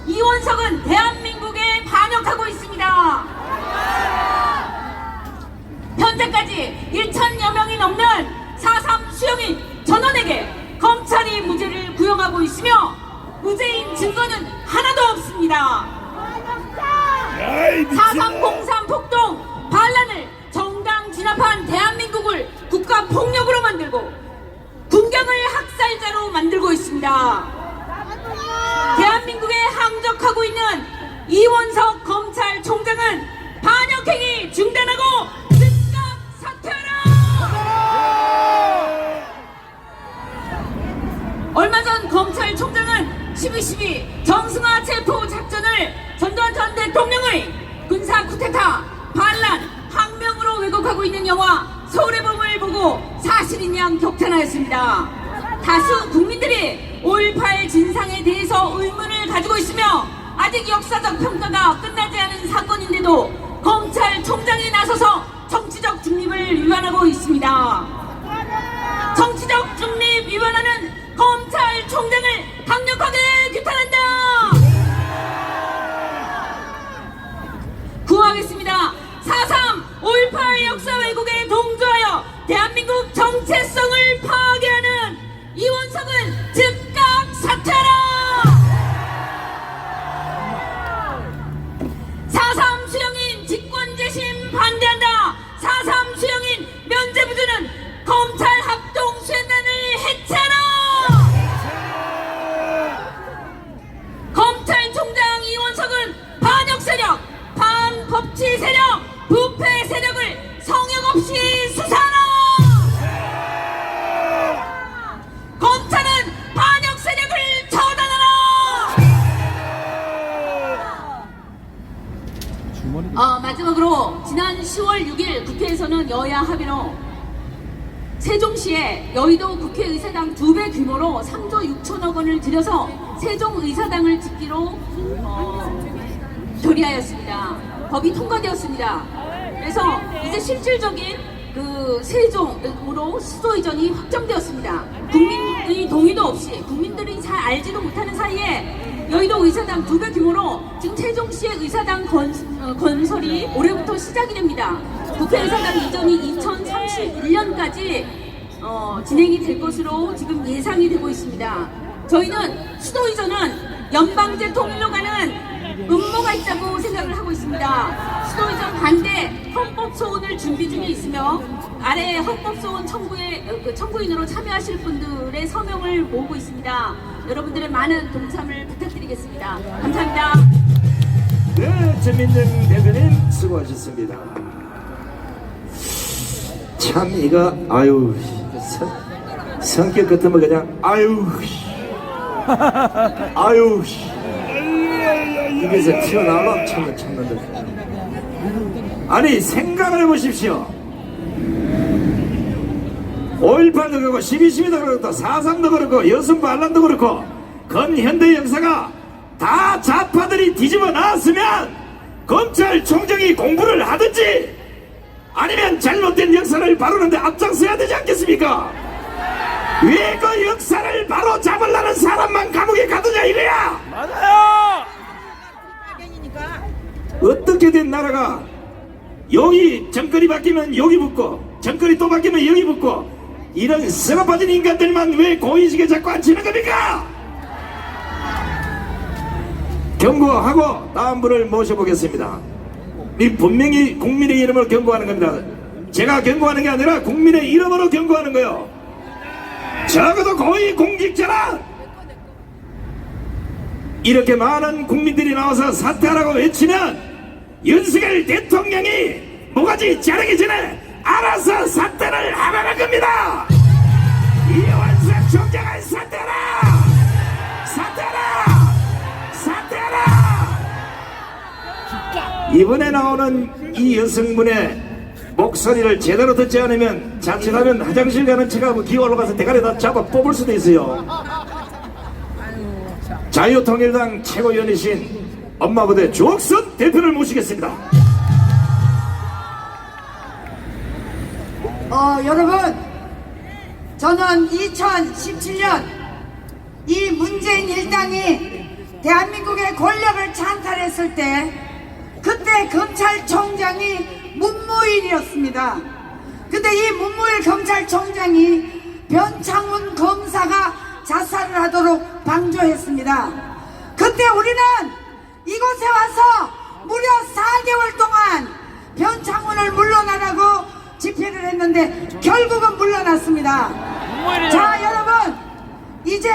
이원석은 대한민국에 반역하고 있습니다. 현재까지 1,000여 명이 넘는 4.3 수용인 전원에게 검찰이 무죄를 구형하고 있으며 무죄인 증거는 하나도 없습니다. 4.3 공산 폭동 반란을 정당 진압한 대한민국을 국가 폭력으로 만들고 군경을 학살자로 만들고 있습니다. 대한민국에 항적하고 있는 이원석 검찰총장은 반역행위 중단하고 즉각 사퇴하라! 얼마 전 검찰총장은 12.12 정승화 체포 작전을 전두환 전 대통령의 군사 쿠데타 반란 항명으로 왜곡하고 있는 영화 서울의 봄을 보고 사실인 양 격탄하였습니다. 다수 국민들이 5.18 진상에 대해서 의문을 가지고 있으며 아직 역사적 평가가 끝나지 않은 사건인데도 검찰총장이 나서서 정치적 중립을 위반하고 있습니다. 정치적 중립 위반하는 검찰총장을 강력하게 규탄한다! 구하겠습니다. 4.3 5.18 역사 왜곡에 동조하여 대한민국 정체성을 파괴하는 이원석은 즉각 사퇴하라! 4.3 수용인 직권재심 반대한다! 4.3 수용인 면죄부주는 검찰 합동 수행단을 해체하라! 검찰총장 이원석은 반역 세력, 반법치 세력, 부패 세력을 성역 없이 수사하라! 검찰은 반역 세력을 처단하라! 마지막으로 지난 10월 6일 국회에서는 여야 합의로 세종시에 여의도 국회의사당 2배 규모로 3조 6천억 원을 들여서 세종의사당을 짓기로 결의하였습니다. 법이 통과되었습니다. 그래서 이제 실질적인 그 세종으로 수도 이전이 확정되었습니다. 국민의 동의도 없이 국민들이 잘 알지도 못하는 사이에 여의도 의사당 2배 규모로 지금 세종시의 의사당 건설이 올해부터 시작이 됩니다. 국회의사당 이전이 2031년까지 진행이 될 것으로 지금 예상이 되고 있습니다. 저희는 수도 이전은 연방제 통일로 가는 음모가 있다고 생각을 하고 있습니다. 수도 이전 반대 헌법소원을 준비 중에 있으며 아래 헌법소원 청구인으로 참여하실 분들의 서명을 모으고 있습니다. 여러분들의 많은 동참을 부탁드리겠습니다. 감사합니다. 네, 전민정 대표님 수고하셨습니다. 참 이거 아유 성격 같으면 그냥 아유 입에서 튀어나오면 참는데 아니 생각을 해보십시오. 5.18도 그렇고 12.12도 그렇고 4.3도 그렇고 여성 반란도 그렇고 근현대 역사가 다 좌파들이 뒤집어 놨으면 검찰총장이 공부를 하든지 아니면 잘못된 역사를 바로는데 앞장서야 되지 않겠습니까? 왜 그 역사를 바로 잡으려는 사람만 감옥에 가두냐 이거야! 맞아요. 어떻게 된 나라가 여기 정권이 바뀌면 여기 붙고 정권이 또 바뀌면 여기 붙고 이런 썩어 빠진 인간들만 왜 고의식에 자꾸 앉히는 겁니까? 경고하고 다음 분을 모셔보겠습니다. 이 분명히 국민의 이름으로 경고하는 겁니다. 제가 경고하는 게 아니라 국민의 이름으로 경고하는 거요. 적어도 고위 공직자라 이렇게 많은 국민들이 나와서 사퇴하라고 외치면 윤석열 대통령이 모가지 자르기 전에 알아서 사퇴를 하라는 겁니다. 이원석 총장을 사퇴하라! 사퇴하라! 사퇴하라! 이번에 나오는 이 여성분의 목소리를 제대로 듣지 않으면 자칫하면 화장실 가는 척하고 기어 올라가서 대가리 다 잡아 뽑을 수도 있어요. 자유통일당 최고위원이신 엄마부대 주옥선 대표를 모시겠습니다. 여러분, 저는 2017년 이 문재인 일당이 대한민국의 권력을 찬탈했을 때 그때 검찰총장이 문무일이었습니다. 근데 이 문무일 검찰총장이 변창훈 검사가 자살을 하도록 방조했습니다. 그때 우리는 이곳에 와서 무려 4개월 동안 변창훈을 물러나라고 집회를 했는데 결국은 물러났습니다. 자, 여러분, 이제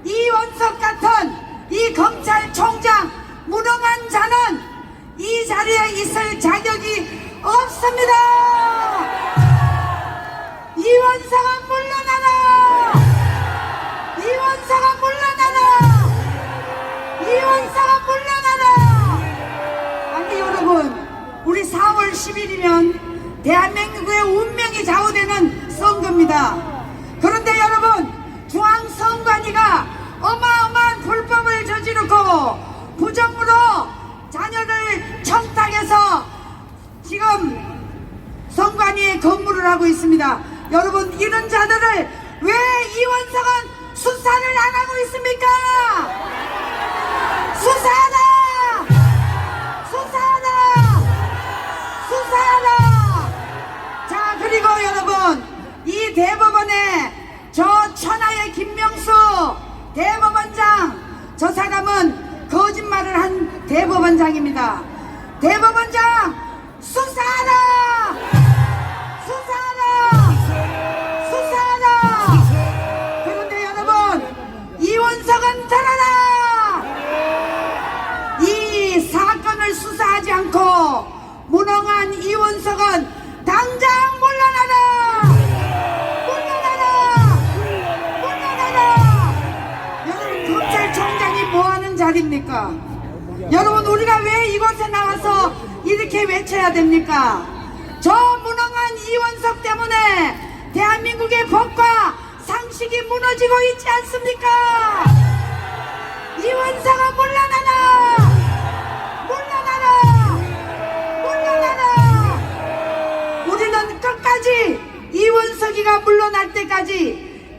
이원석 같은 이 검찰총장 무능한 자는 이 자리에 있을 자격이 없습니다. 이원석은 물러나라! 이원석은 물러나라! 이원석은 물러나라! 아니 여러분, 우리 4월 10일이면 대한민국의 운명이 좌우되는 선거입니다. 그런데 여러분, 중앙선관위가 어마어마한 불법을 저지르고 부정으로 자녀를 청탁해서 지금 선관위에 근무를 하고 있습니다. 여러분, 이런 자들을 왜 이원석은 수사를 안 하고 있습니까? 수사하라! 수사하라! 수사하라! 자, 그리고 여러분, 이 대법원에 저 천하의 김명수 대법원장, 저 사람은 거짓말을 한 대법원장입니다. 대법원장, 수사하라! 수사하라! 수사하라! 그런데 여러분, 이원석은 들어라! 이 사건을 수사하지 않고 무능한 이원석은 당장 물러나라! 물러나라! 물러나라! 여러분, 검찰총장이 뭐하는 자리입니까? 여러분, 우리가 왜 이곳에 나와서 이렇게 외쳐야 됩니까? 저 무능한 이원석 때문에 대한민국의 법과 상식이 무너지고 있지 않습니까? 이원석아, 물러나라! 물러나라! 물러나라! 우리는 끝까지 이원석이가 물러날 때까지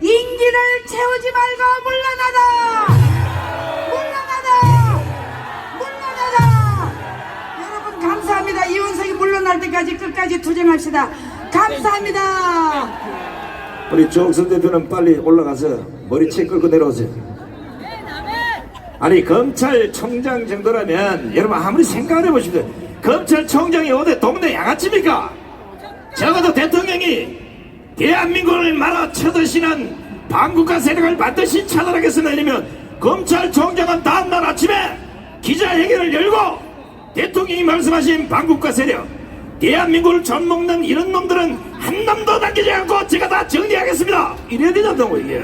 임기를 채우지 말고 물러나라! 물러나라! 물러나라! 여러분, 감사합니다. 이원석이 물러날 때까지 끝까지 투쟁합시다. 감사합니다. 우리 조옥선 대표는 빨리 올라가서 머리채 끌고 내려오세요. 아니, 검찰총장 정도라면 여러분 아무리 생각을 해보십시오. 검찰총장이 어디 동네 양아치입니까? 적어도 대통령이 대한민국을 말아 쳐드시는 반국가 세력을 반드시 차단하겠습니다. 아니면 검찰총장은 다음날 아침에 기자회견을 열고 대통령이 말씀하신 반국가 세력, 대한민국을 젖먹는 이런 놈들은 한 놈도 남기지 않고 제가 다 정리하겠습니다. 이래야 되잖아요, 이게.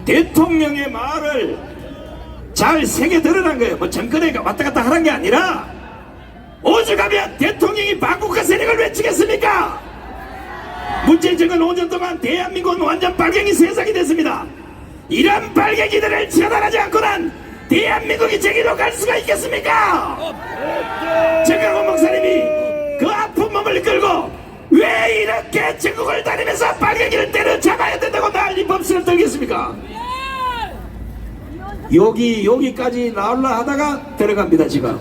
대통령의 말을 잘 새겨 드러난 거예요. 뭐 정권에 왔다 갔다 하는 게 아니라, 오죽하면 대통령이 반국가 세력을 외치겠습니까? 문재인 정권 5년 동안 대한민국은 완전 빨갱이 세상이 됐습니다. 이런 빨갱이들을 처단하지 않고는 대한민국이 제기로 갈 수가 있겠습니까? 정강훈 목사님이 그 아픈 몸을 끌고 왜 이렇게 전국을 다니면서 빨갱이를 때려잡아야 된다고 난리 법설을 떨겠습니까? 여기까지 나올라 하다가 들어갑니다. 지금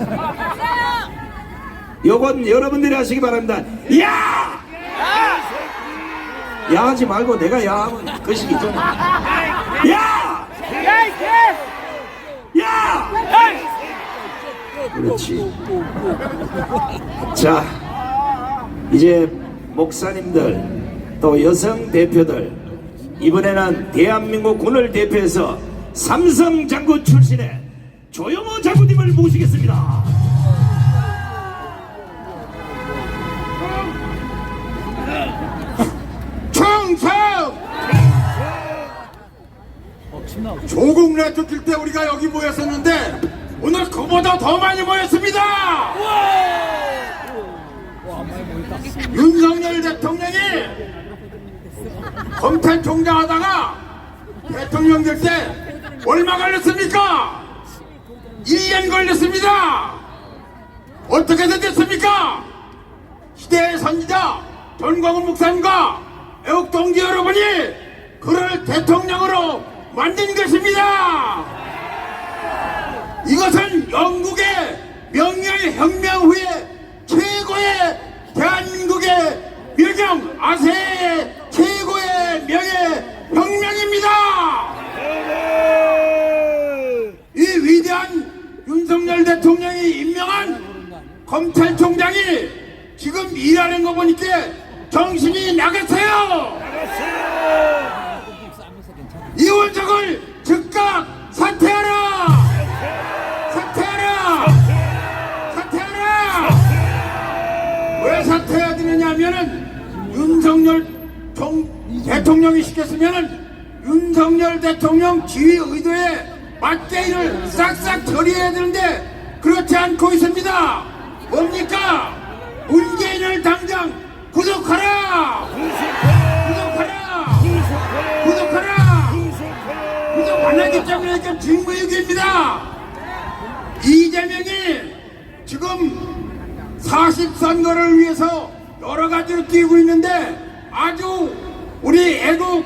요건 여러분들이 하시기 바랍니다. 야! 야 하지 말고 내가 야 하면 그 시기 좀. 야! 야! 그렇지. 자, 이제 목사님들 또 여성 대표들, 이번에는 대한민국 군을 대표해서 삼성 장군 출신의 조영호 장군님을 모시겠습니다. 충성! 조국 내쫓을 때 우리가 여기 모였었는데 오늘 그보다 더 많이 모였습니다. 윤석열 대통령이 검찰총장 하다가 대통령 될 때 얼마 걸렸습니까? 1년 걸렸습니다. 어떻게 됐습니까? 시대의 선지자 전광훈 목사님과 애국 동지 여러분이 그를 대통령으로 만든 것입니다. 이것은 영국의 명예의 혁명 후에 최고의 대한민국의 명령, 아세의 최고의 명예 혁명입니다. 이 위대한 윤석열 대통령이 임명한 검찰총장이 지금 일하는 거 보니까 정신이 나갔어요. 이원석을 즉각 사퇴하라! 사퇴하라! 사퇴하라! 왜 사퇴해야 되느냐 하면은 윤석열 대통령이 시켰으면은 윤석열 대통령 지휘 의도에 맞게 일을 싹싹 처리해야 되는데 그렇지 않고 있습니다. 뭡니까? 문재인을 당장 구속하라! 구속하라! 구속하라! 구속 안 하기 때문에 지금 직무유기입니다. 이재명이 지금 40선거를 위해서 여러 가지로 뛰고 있는데 아주 우리 애국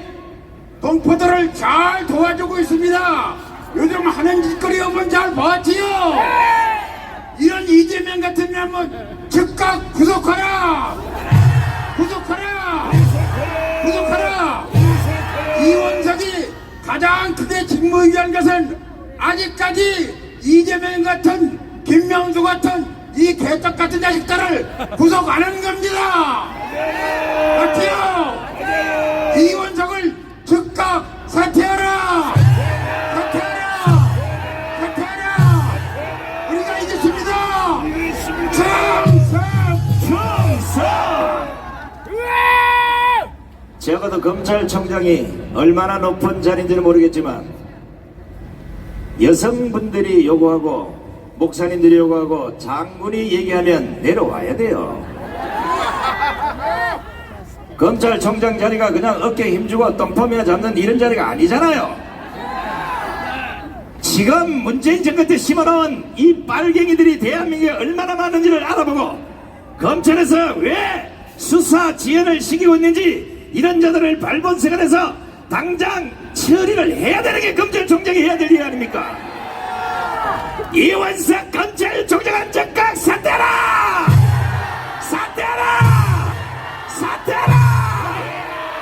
동포들을 잘 도와주고 있습니다. 요즘 하는 짓거리 한번 잘 봤지요? 이런 이재명 같은 놈은 즉각 구속하라! 구속하라! 구속하라! 이원석이 가장 크게 직무유기한 것은 아직까지 이재명 같은 김명수 같은 이 개떡 같은 자식들을 구속 안 한 겁니다. 맞지요? 이원석을 즉각 사퇴하라! 사퇴하라! 사퇴하라! 우리가 이겼습니다. 적어도 검찰총장이 얼마나 높은 자리인지는 모르겠지만 여성분들이 요구하고 목사님들이 요구하고 장군이 얘기하면 내려와야 돼요. 검찰총장 자리가 그냥 어깨에 힘주고 똥폼이나 잡는 이런 자리가 아니잖아요. 지금 문재인 정권 때 심어놓은 이 빨갱이들이 대한민국에 얼마나 많은지를 알아보고 검찰에서 왜 수사 지연을 시키고 있는지 이런 자들을 발본색안해서 당장 처리를 해야 되는 게 검찰총장이 해야 될 일 아닙니까? 이원석 검찰총장은 즉각 사퇴하라! 사퇴하라! 사퇴하라!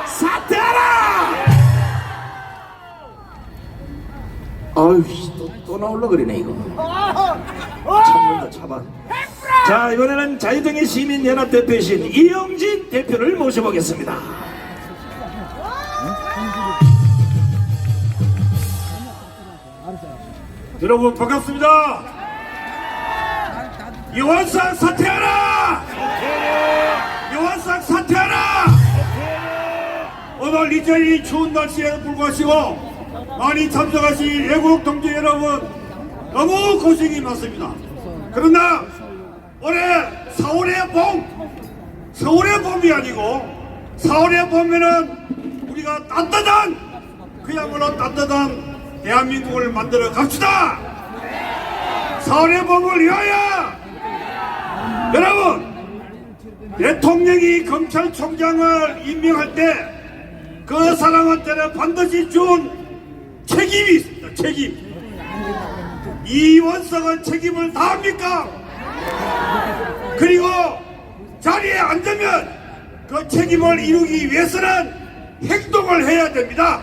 사퇴하라! 아유, 또 나올라 그러네 이거. 참는다 참아. 자, 이번에는 자유정의 시민연합 대표이신 이영진 대표를 모셔보겠습니다. 여러분 반갑습니다. 이원석 사퇴하라! 이원석 사퇴하라! 오늘 이 자리 추운 날씨에 불구하시고 많이 참석하신 애국 동지 여러분 너무 고생이 많습니다. 그러나 올해 4월의 봄, 서울의 봄이 아니고 4월의 봄에는 우리가 따뜻한 그야말로 따뜻한 대한민국을 만들어 갑시다. 4월의 봄을 위하여 여러분 대통령이 검찰총장을 임명할 때 그 사람한테는 반드시 준 책임이 있습니다. 책임. 이원석은 책임을 다합니까? 그리고 자리에 앉으면 그 책임을 이루기 위해서는 행동을 해야 됩니다.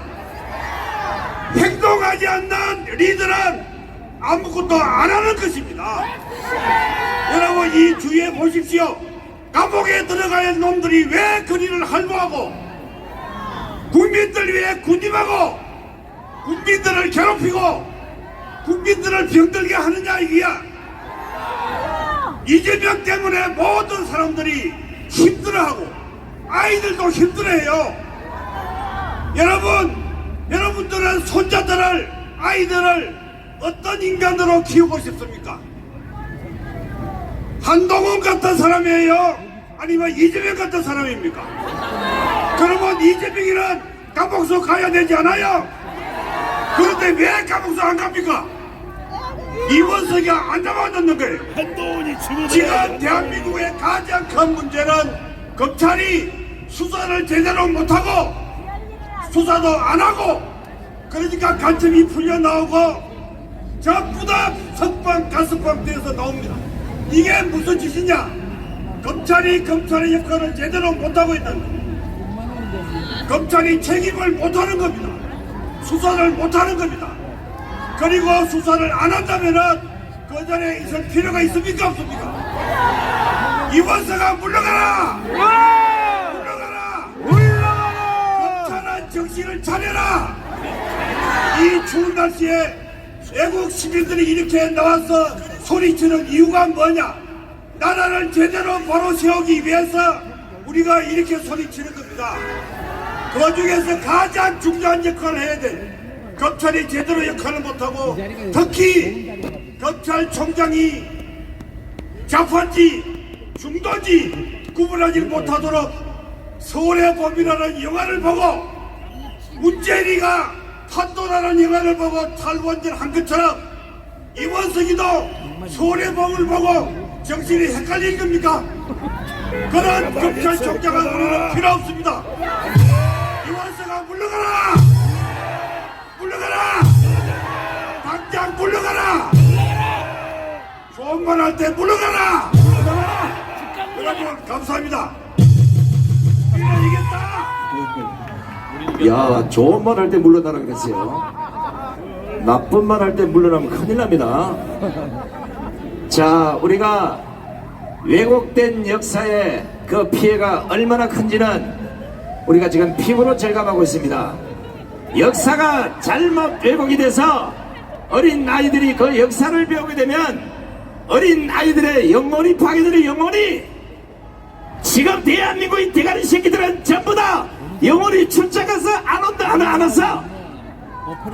행동하지 않는 리더는 아무것도 안 하는 것입니다. 여러분 이 주위에 보십시오. 감옥에 들어갈 놈들이 왜 그리를 할모하고 국민들 위해 군림하고 국민들을 괴롭히고 국민들을 병들게 하느냐 이게야. 이재명 때문에 모든 사람들이 힘들어하고 아이들도 힘들어해요. 여러분들은 손자들을 아이들을 어떤 인간으로 키우고 싶습니까? 한동훈 같은 사람이에요? 아니면 이재명 같은 사람입니까? 그러면 이재명이는 감옥소 가야 되지 않아요? 그런데 왜 감옥소 안 갑니까? 이원석이 안 잡아놓는 거예요. 지금 대한민국의 가장 큰 문제는 검찰이 수사를 제대로 못하고 수사도 안 하고 그러니까 간첩이 풀려나오고 전부 다 석방 가석방 되어서 나옵니다. 이게 무슨 짓이냐? 검찰의 역할을 제대로 못하고 있다는 겁니다. 검찰이 책임을 못하는 겁니다. 수사를 못하는 겁니다. 그리고 수사를 안 한다면은 그 자리에 있을 필요가 있습니까 없습니까? 이원석아 물러가라! 물러가라! 검찰은 정신을 차려라! 이 추운 날씨에 외국 시민들이 이렇게 나와서 소리치는 이유가 뭐냐? 나라를 제대로 바로 세우기 위해서 우리가 이렇게 소리치는 겁니다. 그 중에서 가장 중요한 역할을 해야 돼. 검찰이 제대로 역할을 못하고 특히 검찰총장이 좌파인지 중도인지 구분하지 못하도록 서울의 봄이라는 영화를 보고 문재인이가 판도라는 영화를 보고 탈원전한 것처럼 이원석이도 서울의 봄을 보고 정신이 헷갈린 겁니까? 그런 검찰총장은 우리는 필요 없습니다. 이원석아 물러가라! 물러가라! 당장 물러가라! 좋은 말 할 때 물러가라! 여러분 감사합니다. 이겼다! 야, 좋은 말 할 때 물러나라 그랬어요. 나쁜 말 할 때 물러나면 큰일 납니다. 자, 우리가 왜곡된 역사의 그 피해가 얼마나 큰지는 우리가 지금 피부로 절감하고 있습니다. 역사가 잘못 왜곡이 돼서 어린 아이들이 그 역사를 배우게 되면 어린 아이들의 영혼이 파괴되는 영혼이 지금 대한민국의 대가리 새끼들은 전부 다 영혼이 출장가서 안 왔어.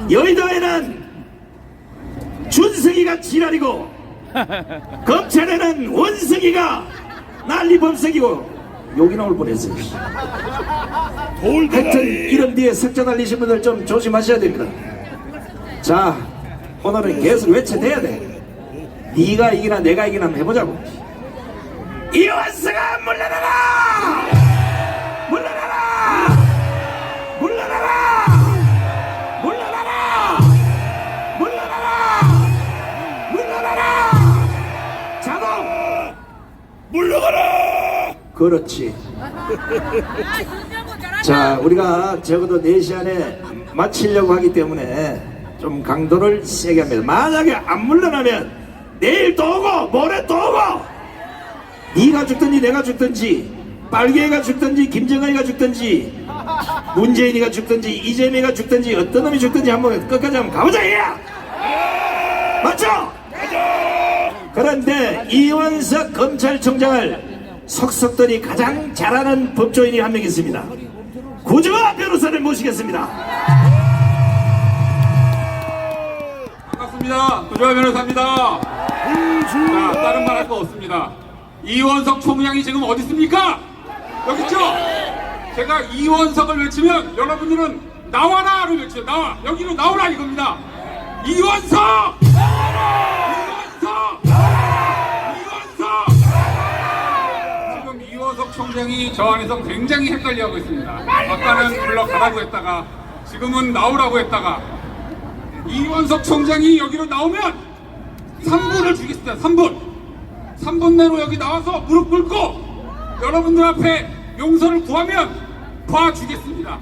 여의도에는 준석이가 지랄이고 검찰에는 원석이가 난리법석이고 욕이 나올 뻔했어요. 하여튼 이런 뒤에 석자 날리신 분들 좀 조심하셔야 됩니다. 자, 오늘은 계속 외쳐대야 돼. 네가 이기나 내가 이기나 한번 해보자고. 이원석아 물러나라! 물러나라! 물러나라! 물러나라! 물러나라! 물러나라! 자동! 물러가라! 그렇지. 자, 우리가 적어도 4시 안에 마치려고 하기 때문에 좀 강도를 세게 합니다. 만약에 안 물러나면 내일 또 오고 모레 또 오고 네가 죽든지 내가 죽든지 빨개가 죽든지 김정은이가 죽든지 문재인이가 죽든지 이재명이가 죽든지 어떤 놈이 죽든지 한번 끝까지 한번 가보자 얘야. 맞죠? 그런데 이원석 검찰총장을 속속들이 가장 잘하는 법조인이 한 명 있습니다. 구주화 변호사를 모시겠습니다. 반갑습니다. 구주화 변호사입니다. 자, 다른 말 할 거 없습니다. 이원석 총장이 지금 어디 있습니까? 여기 있죠? 제가 이원석을 외치면 여러분들은 나와라를 외쳐요. 나와. 여기로 나오라 이겁니다. 이원석! 이원석! 이원석! 지금 이원석 총장이 저 안에서 굉장히 헷갈려하고 있습니다. 아까는 불러가라고 했다가 지금은 나오라고 했다가 이원석 총장이 여기로 나오면 3분을 주겠습니다. 3분 내로 여기 나와서 무릎 꿇고 여러분들 앞에 용서를 구하면 봐주겠습니다.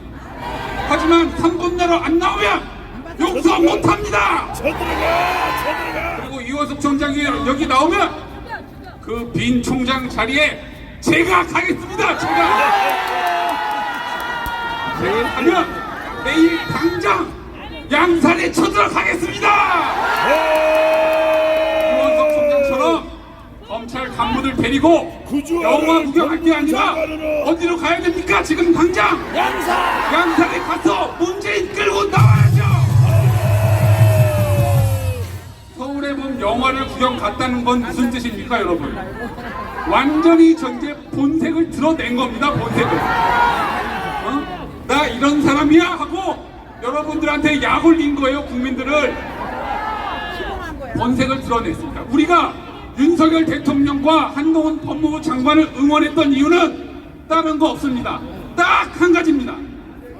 하지만 3분 내로 안 나오면 용서 못합니다. 그리고 이원석 총장이 여기 나오면 그 빈 총장 자리에 제가 가겠습니다. 제가 아니면 내일 당장 양산에 쳐들어가겠습니다. 이원석 총장처럼 검찰 간부들 데리고 영화 구경할 게 아니라 어디로 가야 됩니까? 지금 당장 양산에 가서 문재인 끌고 나와야죠. 서울에 보면 영화를 구경 갔다는 건 무슨 뜻입니까, 여러분? 완전히 전제 본색을 드러낸 겁니다, 본색을. 나 이런 사람이야 하고 여러분들한테 약 올린 거예요, 국민들을. 본색을 드러냈습니다. 우리가 윤석열 대통령과 한동훈 법무부 장관을 응원했던 이유는 다른 거 없습니다. 딱 한 가지입니다.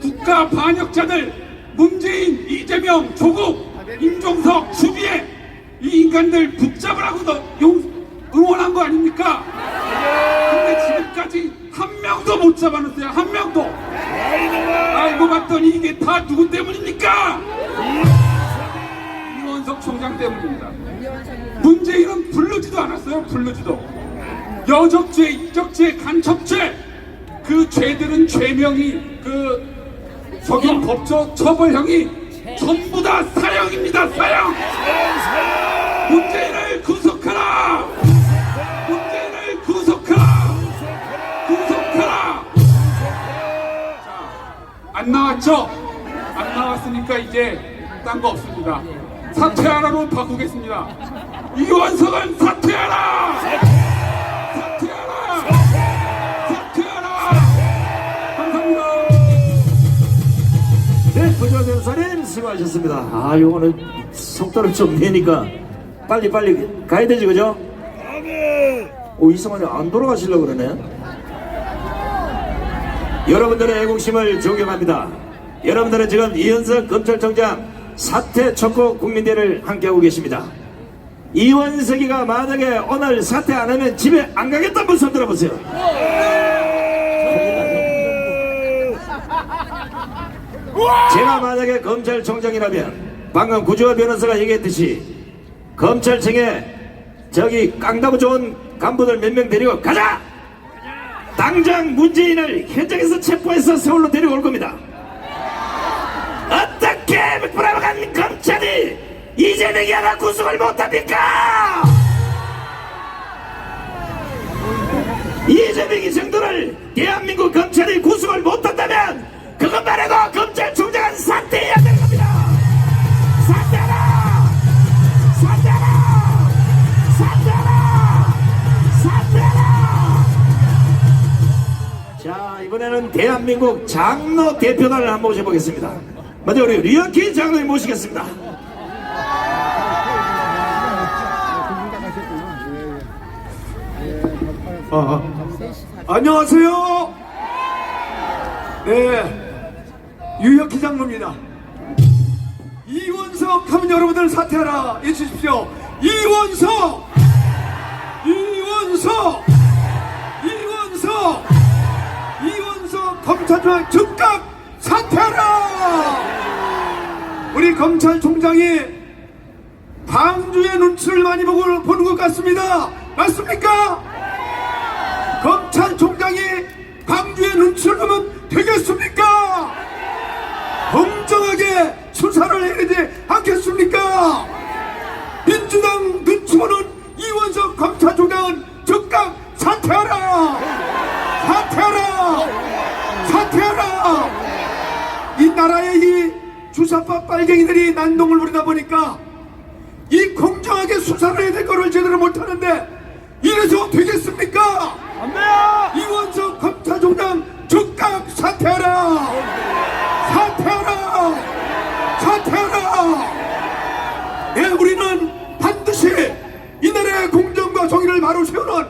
국가 반역자들 문재인, 이재명, 조국, 임종석, 주비에 이 인간들 붙잡으라고 응원한 거 아닙니까? 근데 지금까지 한 명도 못 잡아놨어요. 한 명도. 알고 봤더니 이게 다 누구 때문입니까? 이원석 총장 때문입니다. 문재인은 부르지도 않았어요. 부르지도. 여적죄, 이적죄, 간첩죄, 그 죄들은 죄명이, 그 적용 법적 처벌형이 전부 다 사형입니다. 사형. 문재인을 구속하라. 문재인을 구속하라. 구속하라. 자, 안 나왔죠? 안 나왔으니까 이제 딴 거 없습니다. 사퇴하라로 바꾸겠습니다. 이원석은 사퇴하라! 사퇴하라! 사퇴하라! 감사합니다. 네, 부조화 변호사님 수고하셨습니다. 아, 요거는 속도를 좀 내니까 빨리 가야 되지, 그죠? 오, 이상하네. 안 돌아가시려고 그러네. 여러분들의 애국심을 존경합니다. 여러분들은 지금 이현석 검찰총장 사퇴 촉구 국민대회를 함께하고 계십니다. 이원석이가 만약에 오늘 사퇴 안 하면 집에 안 가겠다는 분 손 들어보세요. 제가 만약에 검찰총장이라면 방금 구조화 변호사가 얘기했듯이 검찰청에 저기 깡다부 좋은 간부들 몇 명 데리고 가자! 당장 문재인을 현장에서 체포해서 서울로 데려올 겁니다. 어떻게 불안한 검찰이 이재명이 하나 구속을 못합니까? 이재명이 정도를 대한민국 검찰이 구속을 못한다면 그것만 해도 검찰총장은 사퇴해야 되는 겁니다. 사퇴하라! 사퇴하라! 사퇴하라! 사퇴하라! 자, 이번에는 대한민국 장로 대표단을 한번 모셔보겠습니다. 먼저 우리 류혁희 장로님 모시겠습니다. 안녕하세요. 네, 유혁희 장로입니다. 이원석 하면 여러분들 사퇴하라 해주십시오. 이원석! 이원석! 이원석! 이원석 검찰총장 즉각 사퇴하라! 우리 검찰총장이 방주의 눈치를 많이 보는 것 같습니다. 맞습니까? 검찰총장이 방주의 눈치를 보면 되겠습니까? 공정하게 수사를 해야 되지 않겠습니까? 민주당 눈치 보는 이원석 검찰총장은 즉각 사퇴하라! 사퇴하라! 사퇴하라! 이 나라의 이 주사파 빨갱이들이 난동을 부리다 보니까 이 공정하게 수사를 해야 될 거를 제대로 못하는데 이래서 되겠습니까? 안 돼요! 이원석 검찰총장 즉각 사퇴하라! 사퇴하라! 사퇴하라! 예, 우리는 반드시 이 나라의 공정과 정의를 바로 세우는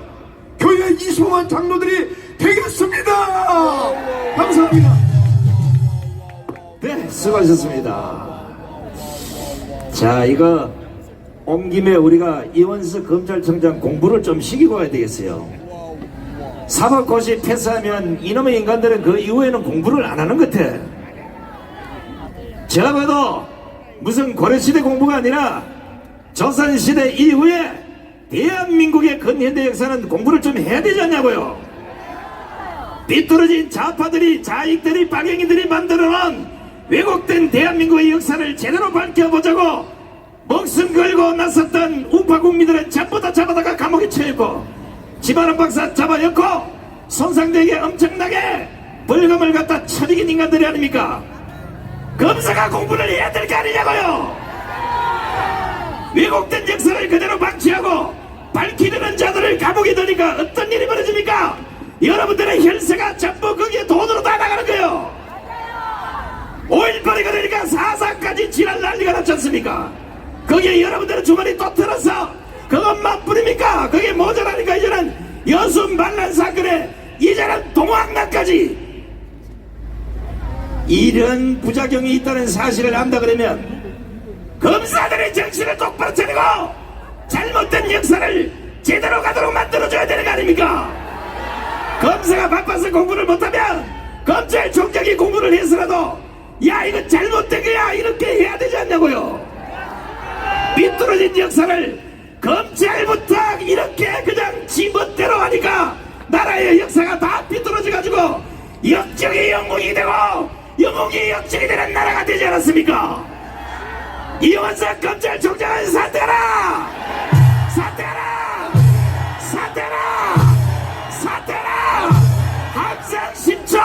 교회 25만 장로들이 되겠습니다! 감사합니다. 네, 수고하셨습니다. 자, 이거 온 김에 우리가 이원석 검찰총장 공부를 좀 시키고 가야 되겠어요. 사법고시 패스하면 이놈의 인간들은 그 이후에는 공부를 안 하는 것 같아. 제가 봐도 무슨 고려시대 공부가 아니라 조선시대 이후에 대한민국의 근현대 역사는 공부를 좀 해야 되지 않냐고요. 비뚤어진 좌파들이 자익들이 박영희들이 만들어놓은 왜곡된 대한민국의 역사를 제대로 밝혀보자고 목숨 걸고 나섰던 우파 국민들은 전부 다 잡아다가 감옥에 처했고 집안은 박사 잡아였고 손상되게 엄청나게 벌금을 갖다 쳐리긴 인간들이 아닙니까? 검사가 공부를 해야 될 게 아니냐고요. 왜곡된 역사를 그대로 방치하고 밝히려는 자들을 감옥에 넣으니까 어떤 일이 벌어집니까? 여러분들의 혈세가 전부 거기에 돈으로 다 나가는 거예요. 5.18이 그러니까 4.4까지 지랄 난리가 났지 않습니까? 거기에 여러분들의 주머니 또 들어서 그것만 뿌립니까? 그게 모자라니까 이제는 여수 만난 사건에 이제는 동학난까지 이런 부작용이 있다는 사실을 안다 그러면 검사들의 정신을 똑바로 차리고 잘못된 역사를 제대로 가도록 만들어줘야 되는 거 아닙니까? 검사가 바빠서 공부를 못하면 검찰총장이 공부를 해서라도 야 이거 잘못된 거야 이렇게 해야 되지 않냐고요. 비뚤어진 역사를 검찰부터 이렇게 그냥 지멋대로 하니까 나라의 역사가 다 비뚤어져 가지고 역적이 영웅이 되고 영웅이 역적이 되는 나라가 되지 않았습니까? 이원석 검찰총장은 사퇴하라! 사퇴하라! 사퇴하라! 사퇴하라! 함성 10초!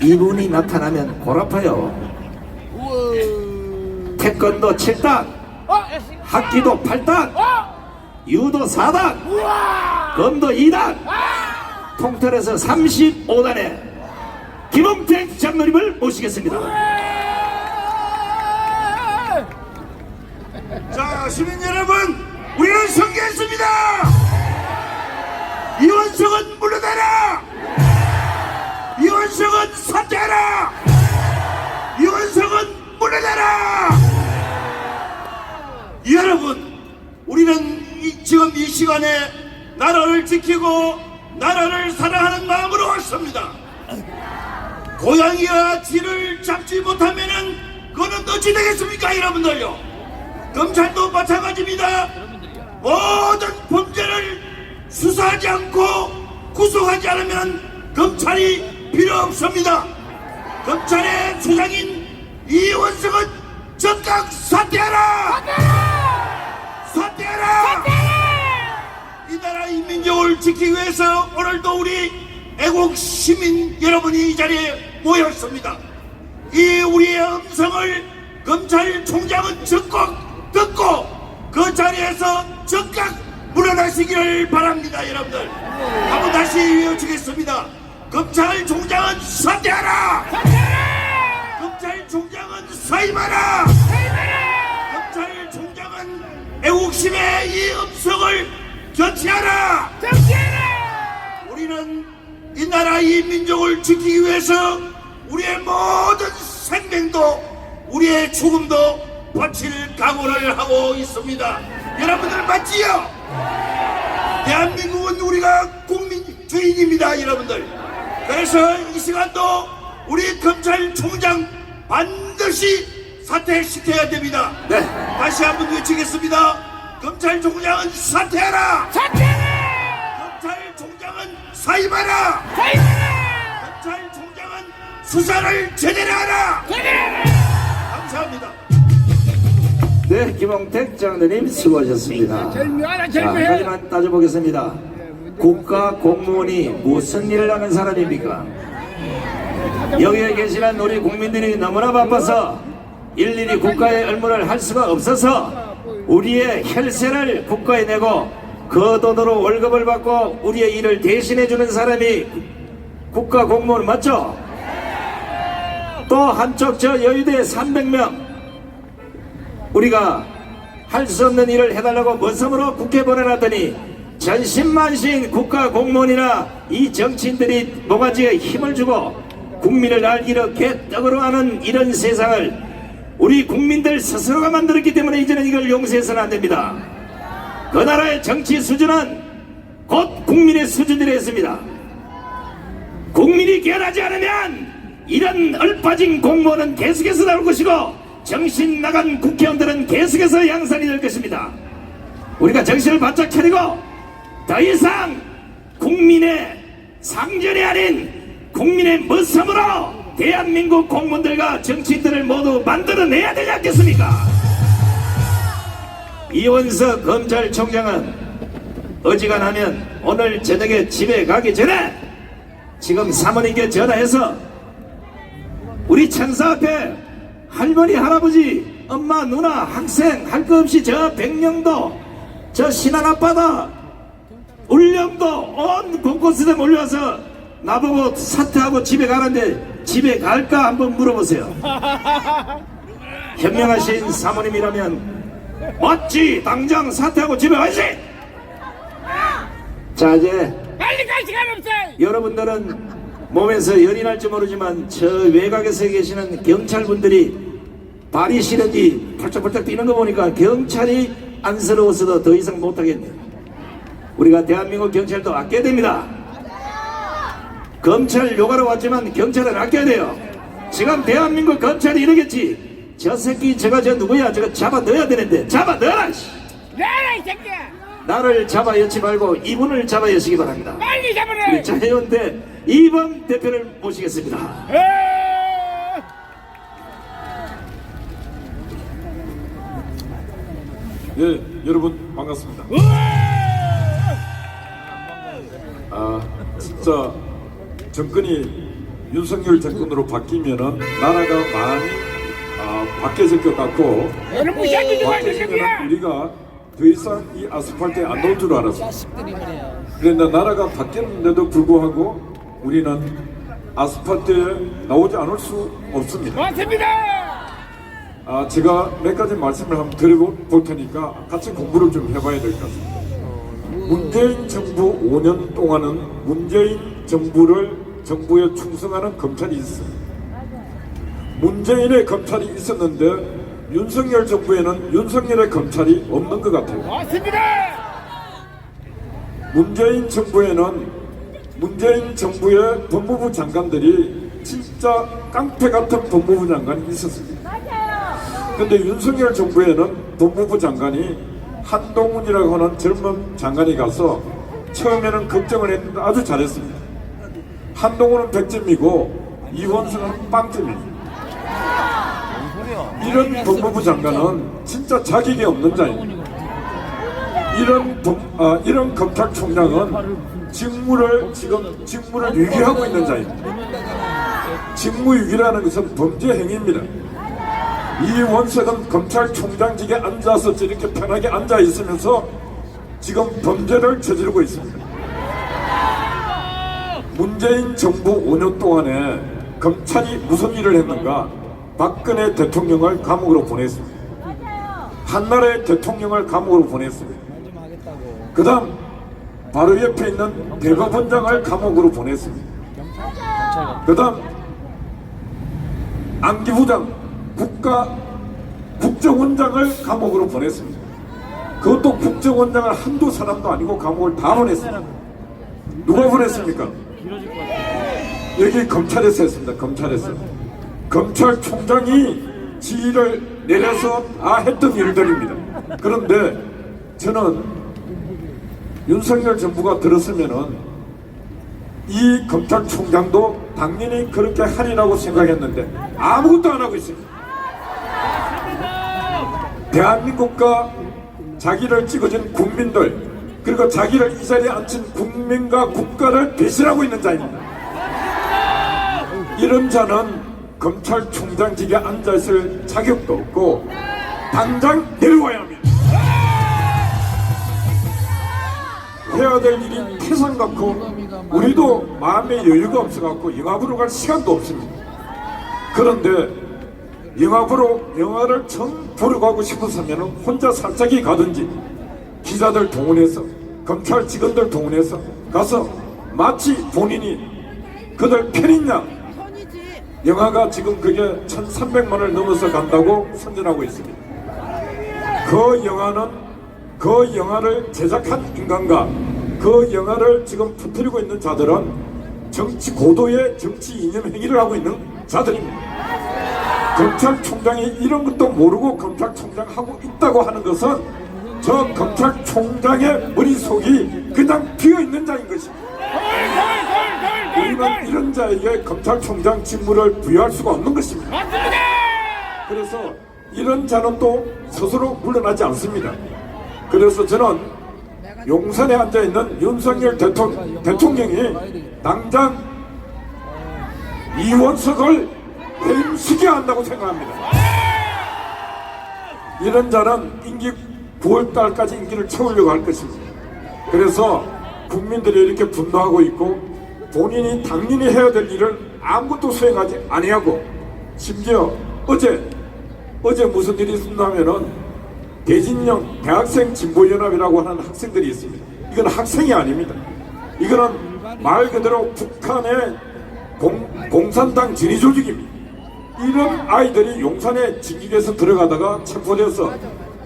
이분이 나타나면 골아파요. 태권도 7단, 합기도 8단, 유도 4단, 검도 2단, 통틀어서 35단에 김홍택 장로님을 모시겠습니다. 자, 시민 여러분, 우리는 선거했습니다. 이원석은 물러나라. 이원석은 사퇴하라. 이원석은 물러나라. 여러분, 우리는 지금 이 시간에 나라를 지키고 나라를 사랑하는 마음으로 왔습니다. 고양이가 쥐를 잡지 못하면은 그거는 어찌 되겠습니까, 여러분들요? 검찰도 마찬가지입니다. 모든 범죄를 수사하지 않고 구속하지 않으면 검찰이 필요 없습니다. 검찰의 수장인 이원석은 즉각 사퇴하라! 사퇴하라! 이 나라 인민족을 지키기 위해서 오늘도 우리 애국 시민 여러분이 이 자리에 모였습니다. 이 우리의 음성을 검찰총장은 적극 듣고 그 자리에서 즉각 물러나시기를 바랍니다. 여러분들 한번 다시 외워주겠습니다. 검찰총장은 사퇴하라! 검찰총장은 사임하라! 검찰총장은 애국심의 이 음성을 견치하라! 우리는 이 나라 이 민족을 지키기 위해서 우리의 모든 생명도 우리의 죽음도 바칠 각오를 하고 있습니다. 여러분들 맞지요? 대한민국은 우리가 국민 주인입니다. 여러분들. 그래서 이 시간도 우리 검찰총장 반드시 사퇴시켜야 됩니다. 네. 다시 한번 외치겠습니다. 검찰총장은 사퇴하라. 검찰총장은 사임하라. 검찰총장은 수사를 제대로 하라. 감사합니다. 네, 김홍택 장로님 수고하셨습니다. 자, 한 가지만 따져보겠습니다. 국가 공무원이 무슨 일을 하는 사람입니까? 여기에 계시는 우리 국민들이 너무나 바빠서 일일이 국가의 업무를 할 수가 없어서 우리의 혈세를 국가에 내고 그 돈으로 월급을 받고 우리의 일을 대신해주는 사람이 국가 공무원 맞죠? 또 한쪽 저 여의도에 300명 우리가 할 수 없는 일을 해달라고 머슴으로 국회 보내놨더니 전신만신 국가 공무원이나 이 정치인들이 모가지에 힘을 주고 국민을 날 이렇게 떡으로 하는 이런 세상을 우리 국민들 스스로가 만들었기 때문에 이제는 이걸 용서해서는 안 됩니다. 그 나라의 정치 수준은 곧 국민의 수준이라 했습니다. 국민이 결하지 않으면 이런 얼빠진 공무원은 계속해서 나올 것이고 정신 나간 국회의원들은 계속해서 양산이 될 것입니다. 우리가 정신을 바짝 차리고 더 이상 국민의 상전이 아닌 국민의 머슴으로 대한민국 공무원들과 정치인들을 모두 만들어내야 되지 않겠습니까? 이원석 검찰총장은 어지간하면 오늘 저녁에 집에 가기 전에 지금 사모님께 전화해서 우리 천사 앞에 할머니, 할아버지, 엄마, 누나, 학생 할 것 없이 저 백령도, 저 신안 앞바다, 울릉도 온 곳곳에 몰려와서 나보고 사퇴하고 집에 가는데 집에 갈까 한번 물어보세요. 현명하신 사모님이라면 맞지, 당장 사퇴하고 집에 가야지. 자, 이제 빨리 갈 시간 없어. 여러분들은 몸에서 열이 날지 모르지만 저 외곽에서 계시는 경찰분들이 발이 시린지 펄쩍펄쩍 뛰는 거 보니까 경찰이 안쓰러워서도 더 이상 못하겠네요. 우리가 대한민국 경찰도 아껴야 됩니다. 검찰 요가로 왔지만 경찰은 아껴야 돼요. 지금 대한민국 검찰이 이러겠지. 저 새끼 저거 저 누구야, 저거 잡아 넣어야 되는데 잡아 넣어라. 내라 이 새끼야. 나를 잡아 여치 말고 이분을 잡아 여시기 바랍니다. 빨리 잡으라. 우리 자유연대 이번 대표를 모시겠습니다. 예, 여러분 반갑습니다. 진짜 정권이 윤석열 정권으로 바뀌면은 나라가 많이 바뀌어질 것 같고, 너는 무시하지 좀 말고 바뀌어지면은 새끼야. 우리가 더 이상 이 아스팔트에 안 놓을 줄 알았어. 그런데 나라가 바뀌었는데도 불구하고 우리는 아스팔트에 나오지 않을 수 없습니다. 맞습니다. 제가 몇 가지 말씀을 한번 드려볼 테니까 같이 공부를 좀 해봐야 될 것 같습니다. 문재인 정부 5년 동안은 문재인 정부에 충성하는 검찰이 있어요. 문재인의 검찰이 있었는데 윤석열 정부에는 윤석열의 검찰이 없는 것 같아요. 맞습니다. 문재인 정부의 법무부 장관들이 진짜 깡패 같은 법무부 장관이 있었습니다. 근데 윤석열 정부에는 법무부 장관이 한동훈이라고 하는 젊은 장관이 가서 처음에는 걱정을 했는데 아주 잘했습니다. 한동훈은 100점이고 이원석은 빵점입니다. 이런 법무부 장관은 진짜 자격이 없는 자입니다. 이런 검찰총장은 직무를 유기하고 있는 자입니다. 직무유기라는 것은 범죄 행위입니다. 이원석은 검찰총장직에 앉아서 저렇게 편하게 앉아 있으면서 지금 범죄를 저지르고 있습니다. 문재인 정부 5년 동안에 검찰이 무슨 일을 했는가? 박근혜 대통령을 감옥으로 보냈습니다. 한나라의 대통령을 감옥으로 보냈습니다. 그 다음 바로 옆에 있는 대법원장을 감옥으로 보냈습니다. 그 다음 안기부장 국정원장을 감옥으로 보냈습니다. 그것도 국정원장을 한두 사람도 아니고 감옥을 다 보냈습니다. 누가 보냈습니까? 여기 검찰에서 했습니다. 검찰에서. 검찰총장이 지휘를 내려서 다 했던 일들입니다. 그런데 저는 윤석열 정부가 들었으면은 이 검찰총장도 당연히 그렇게 하리라고 생각했는데 아무것도 안 하고 있습니다. 대한민국과 자기를 찍어준 국민들, 그리고 자기를 이 자리에 앉힌 국민과 국가를 배신하고 있는 자입니다. 이런 자는 검찰총장직에 앉아있을 자격도 없고 당장 내려와야 합니다. 해야 될 일이 태산 같고 우리도 마음의 여유가 없어갖고 영화보러 갈 시간도 없습니다. 그런데 영화를 정 보러 가고 싶었으면 혼자 살짝이 가든지 기자들 동원해서 검찰 직원들 동원해서 가서 마치 본인이 그들 편이냐, 영화가 지금 그게 1300만을 넘어서 간다고 선전하고 있습니다. 그 영화를 제작한 인간과 그 영화를 지금 퍼뜨리고 있는 자들은 정치 고도의 정치 이념 행위를 하고 있는 자들입니다. 검찰총장이 이런 것도 모르고 검찰총장 하고 있다고 하는 것은 저 검찰총장의 머릿속이 그냥 비어있는 자인 것입니다. 우리는 이런 자에게 검찰총장 직무를 부여할 수가 없는 것입니다. 그래서 이런 자는 또 스스로 물러나지 않습니다. 그래서 저는 용산에 앉아있는 윤석열 대통령이 당장 이원석을 해임시켜야 한다고 생각합니다. 이런 자는 임기 9월달까지 임기를 채우려고 할 것입니다. 그래서 국민들이 이렇게 분노하고 있고 본인이 당연히 해야 될 일을 아무것도 수행하지 아니하고 심지어 어제 무슨 일이 있었냐면은 대진령 대학생 진보연합이라고 하는 학생들이 있습니다. 이건 학생이 아닙니다. 이거는 말 그대로 북한의 공산당 진위 조직입니다. 이런 아이들이 용산에 징집에서 들어가다가 체포돼서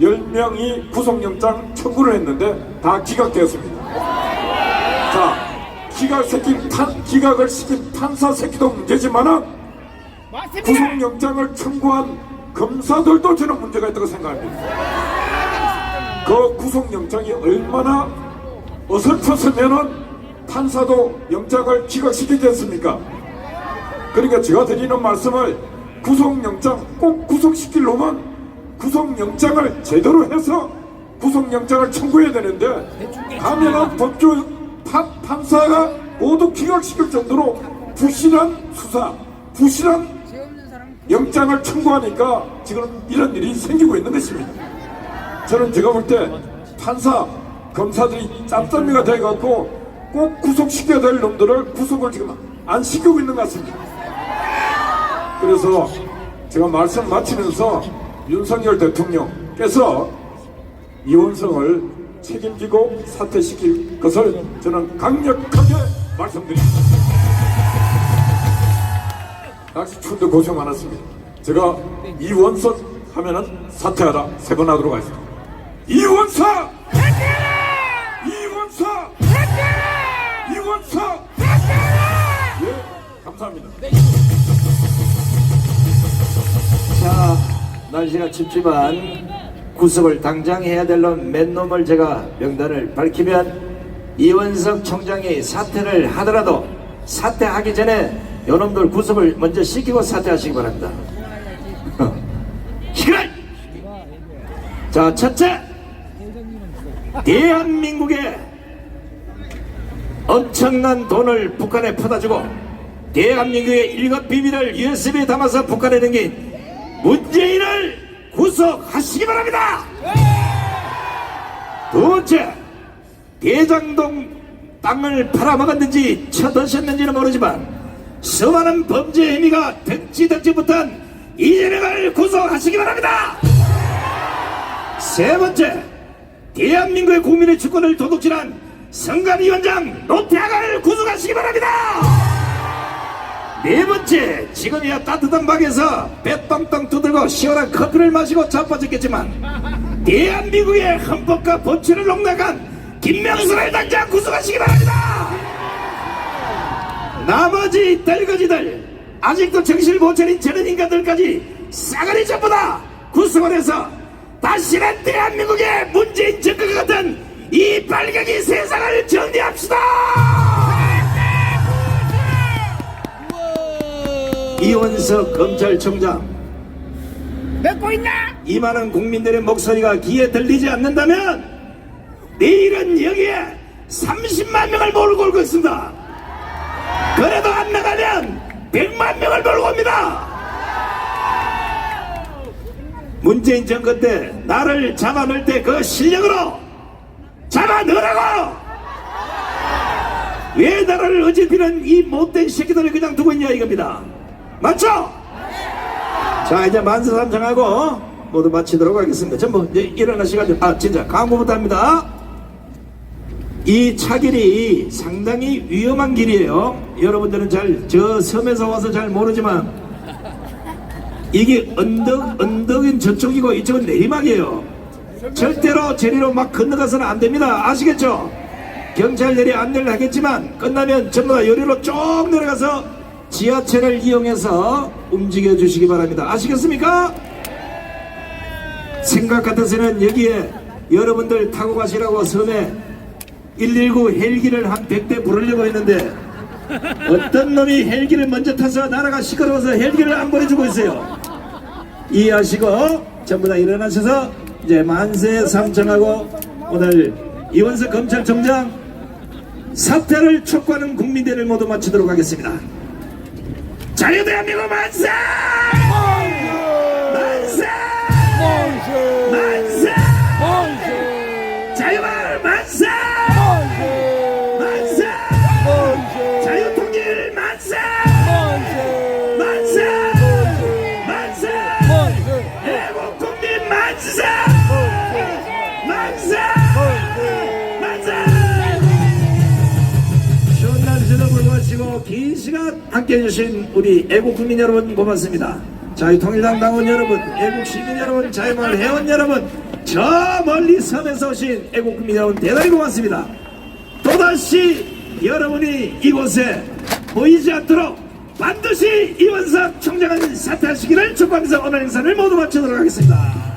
10명이 구속영장 청구를 했는데 다 기각되었습니다. 자, 기각을 시킨 판사 새끼도 문제지만은 구속영장을 청구한 검사들도 저는 문제가 있다고 생각합니다. 그 구속영장이 얼마나 어설펐으면은 판사도 영장을 기각시키지 않습니까? 그러니까 제가 드리는 말씀을 구속영장 꼭 구속시킬 놈은 구속영장을 제대로 해서 구속영장을 청구해야 되는데 가면은 판사가 모두 기각시킬 정도로 부실한 수사, 부실한 영장을 청구하니까 지금 이런 일이 생기고 있는 것입니다. 저는 제가 볼 때 판사, 검사들이 짬짬이가 돼갖고 꼭 구속시켜야 될 놈들을 구속을 지금 안 시키고 있는 것 같습니다. 그래서 제가 말씀 마치면서 윤석열 대통령께서 이원성을 책임지고 사퇴시킬 것을 저는 강력하게 말씀드립니다. 날씨 추운데 고생 많았습니다. 제가 이원석 하면은 사퇴하라 3번 하도록 하겠습니다. 이원석! 이원석! 이원석! 예, 감사합니다. 자, 날씨가 춥지만 구속을 당장 해야 될 놈 몇 놈을 제가 명단을 밝히면 이원석 총장이 사퇴를 하더라도 사퇴하기 전에 요놈들 구속을 먼저 시키고 사퇴하시기 바랍니다. 시끄러! 자, 첫째, 대한민국에 엄청난 돈을 북한에 퍼다주고 대한민국의 일급 비밀을 USB에 담아서 북한에 넘긴 문재인을 구속하시기 바랍니다. 두 번째, 대장동 땅을 팔아먹었는지 쳐드셨는지는 모르지만 수많은 범죄 혐의가 덕지 못한 이재명을 구속하시기 바랍니다. 세 번째, 대한민국의 국민의 주권을 도둑질한 선관위원장 노태악을 구속하시기 바랍니다. 네 번째, 지금이야 따뜻한 방에서 배 똥똥 두들고 시원한 커피를 마시고 자빠졌겠지만 대한민국의 헌법과 법치를 농락한 김명수를 당장 구속하시기 바랍니다. 나머지 떨거지들, 아직도 정신을 못 차린 저런 인간들까지 싸그리 전부 다 구속을 해서 다시는 대한민국의 문재인 정권과 같은 이 빨갱이 세상을 정리합시다. 이원석 검찰총장, 듣고 있나? 이 많은 국민들의 목소리가 귀에 들리지 않는다면 내일은 여기에 30만 명을 몰고 올 것입니다. 그래도 안 나가면 100만 명을 몰고 옵니다. 문재인 정권 때 나를 잡아넣을 때 그 실력으로 잡아넣으라고! 왜 나라를 어지피는 이 못된 새끼들을 그냥 두고 있냐 이겁니다. 맞죠? 자, 이제 만세삼창하고 모두 마치도록 하겠습니다. 전부 이제 일어나시가지고 진짜 광고부터 합니다. 이 차길이 상당히 위험한 길이에요. 여러분들은 저 섬에서 와서 잘 모르지만 이게 언덕은 저쪽이고 이쪽은 내리막이에요. 절대로 저리로 막 건너가서는 안 됩니다. 아시겠죠? 경찰들이 안내를 하겠지만 끝나면 전부 다 요리로 쭉 내려가서 지하철을 이용해서 움직여 주시기 바랍니다. 아시겠습니까? 생각 같아서는 여기에 여러분들 타고 가시라고 섬에 119 헬기를 한 100대 부르려고 했는데 어떤 놈이 헬기를 먼저 타서 나라가 시끄러워서 헬기를 안 보내주고 있어요. 이해하시고 전부 다 일어나셔서 이제 만세 삼청하고 오늘 이원석 검찰총장 사퇴를 촉구하는 국민대를 모두 마치도록 하겠습니다. 자유대한민국 만세! 만세! 만세! 자유마을 만세! 만세! 자유통일 만세! 만세! 만세! 애국국민 만세! 만세! 만세! 추운 날씨도 불구하고 긴 시간 함께해 주신 우리 애국국민 여러분 고맙습니다. 자유통일당 당원 여러분, 애국시민 여러분, 자유마을 회원 여러분, 저 멀리 섬에서 오신 애국국민 여러분 대단히 고맙습니다. 또다시 여러분이 이곳에 보이지 않도록 반드시 이원석 총장은 사퇴하시기를 촉구하면서 오늘 행사를 모두 마치도록 하겠습니다.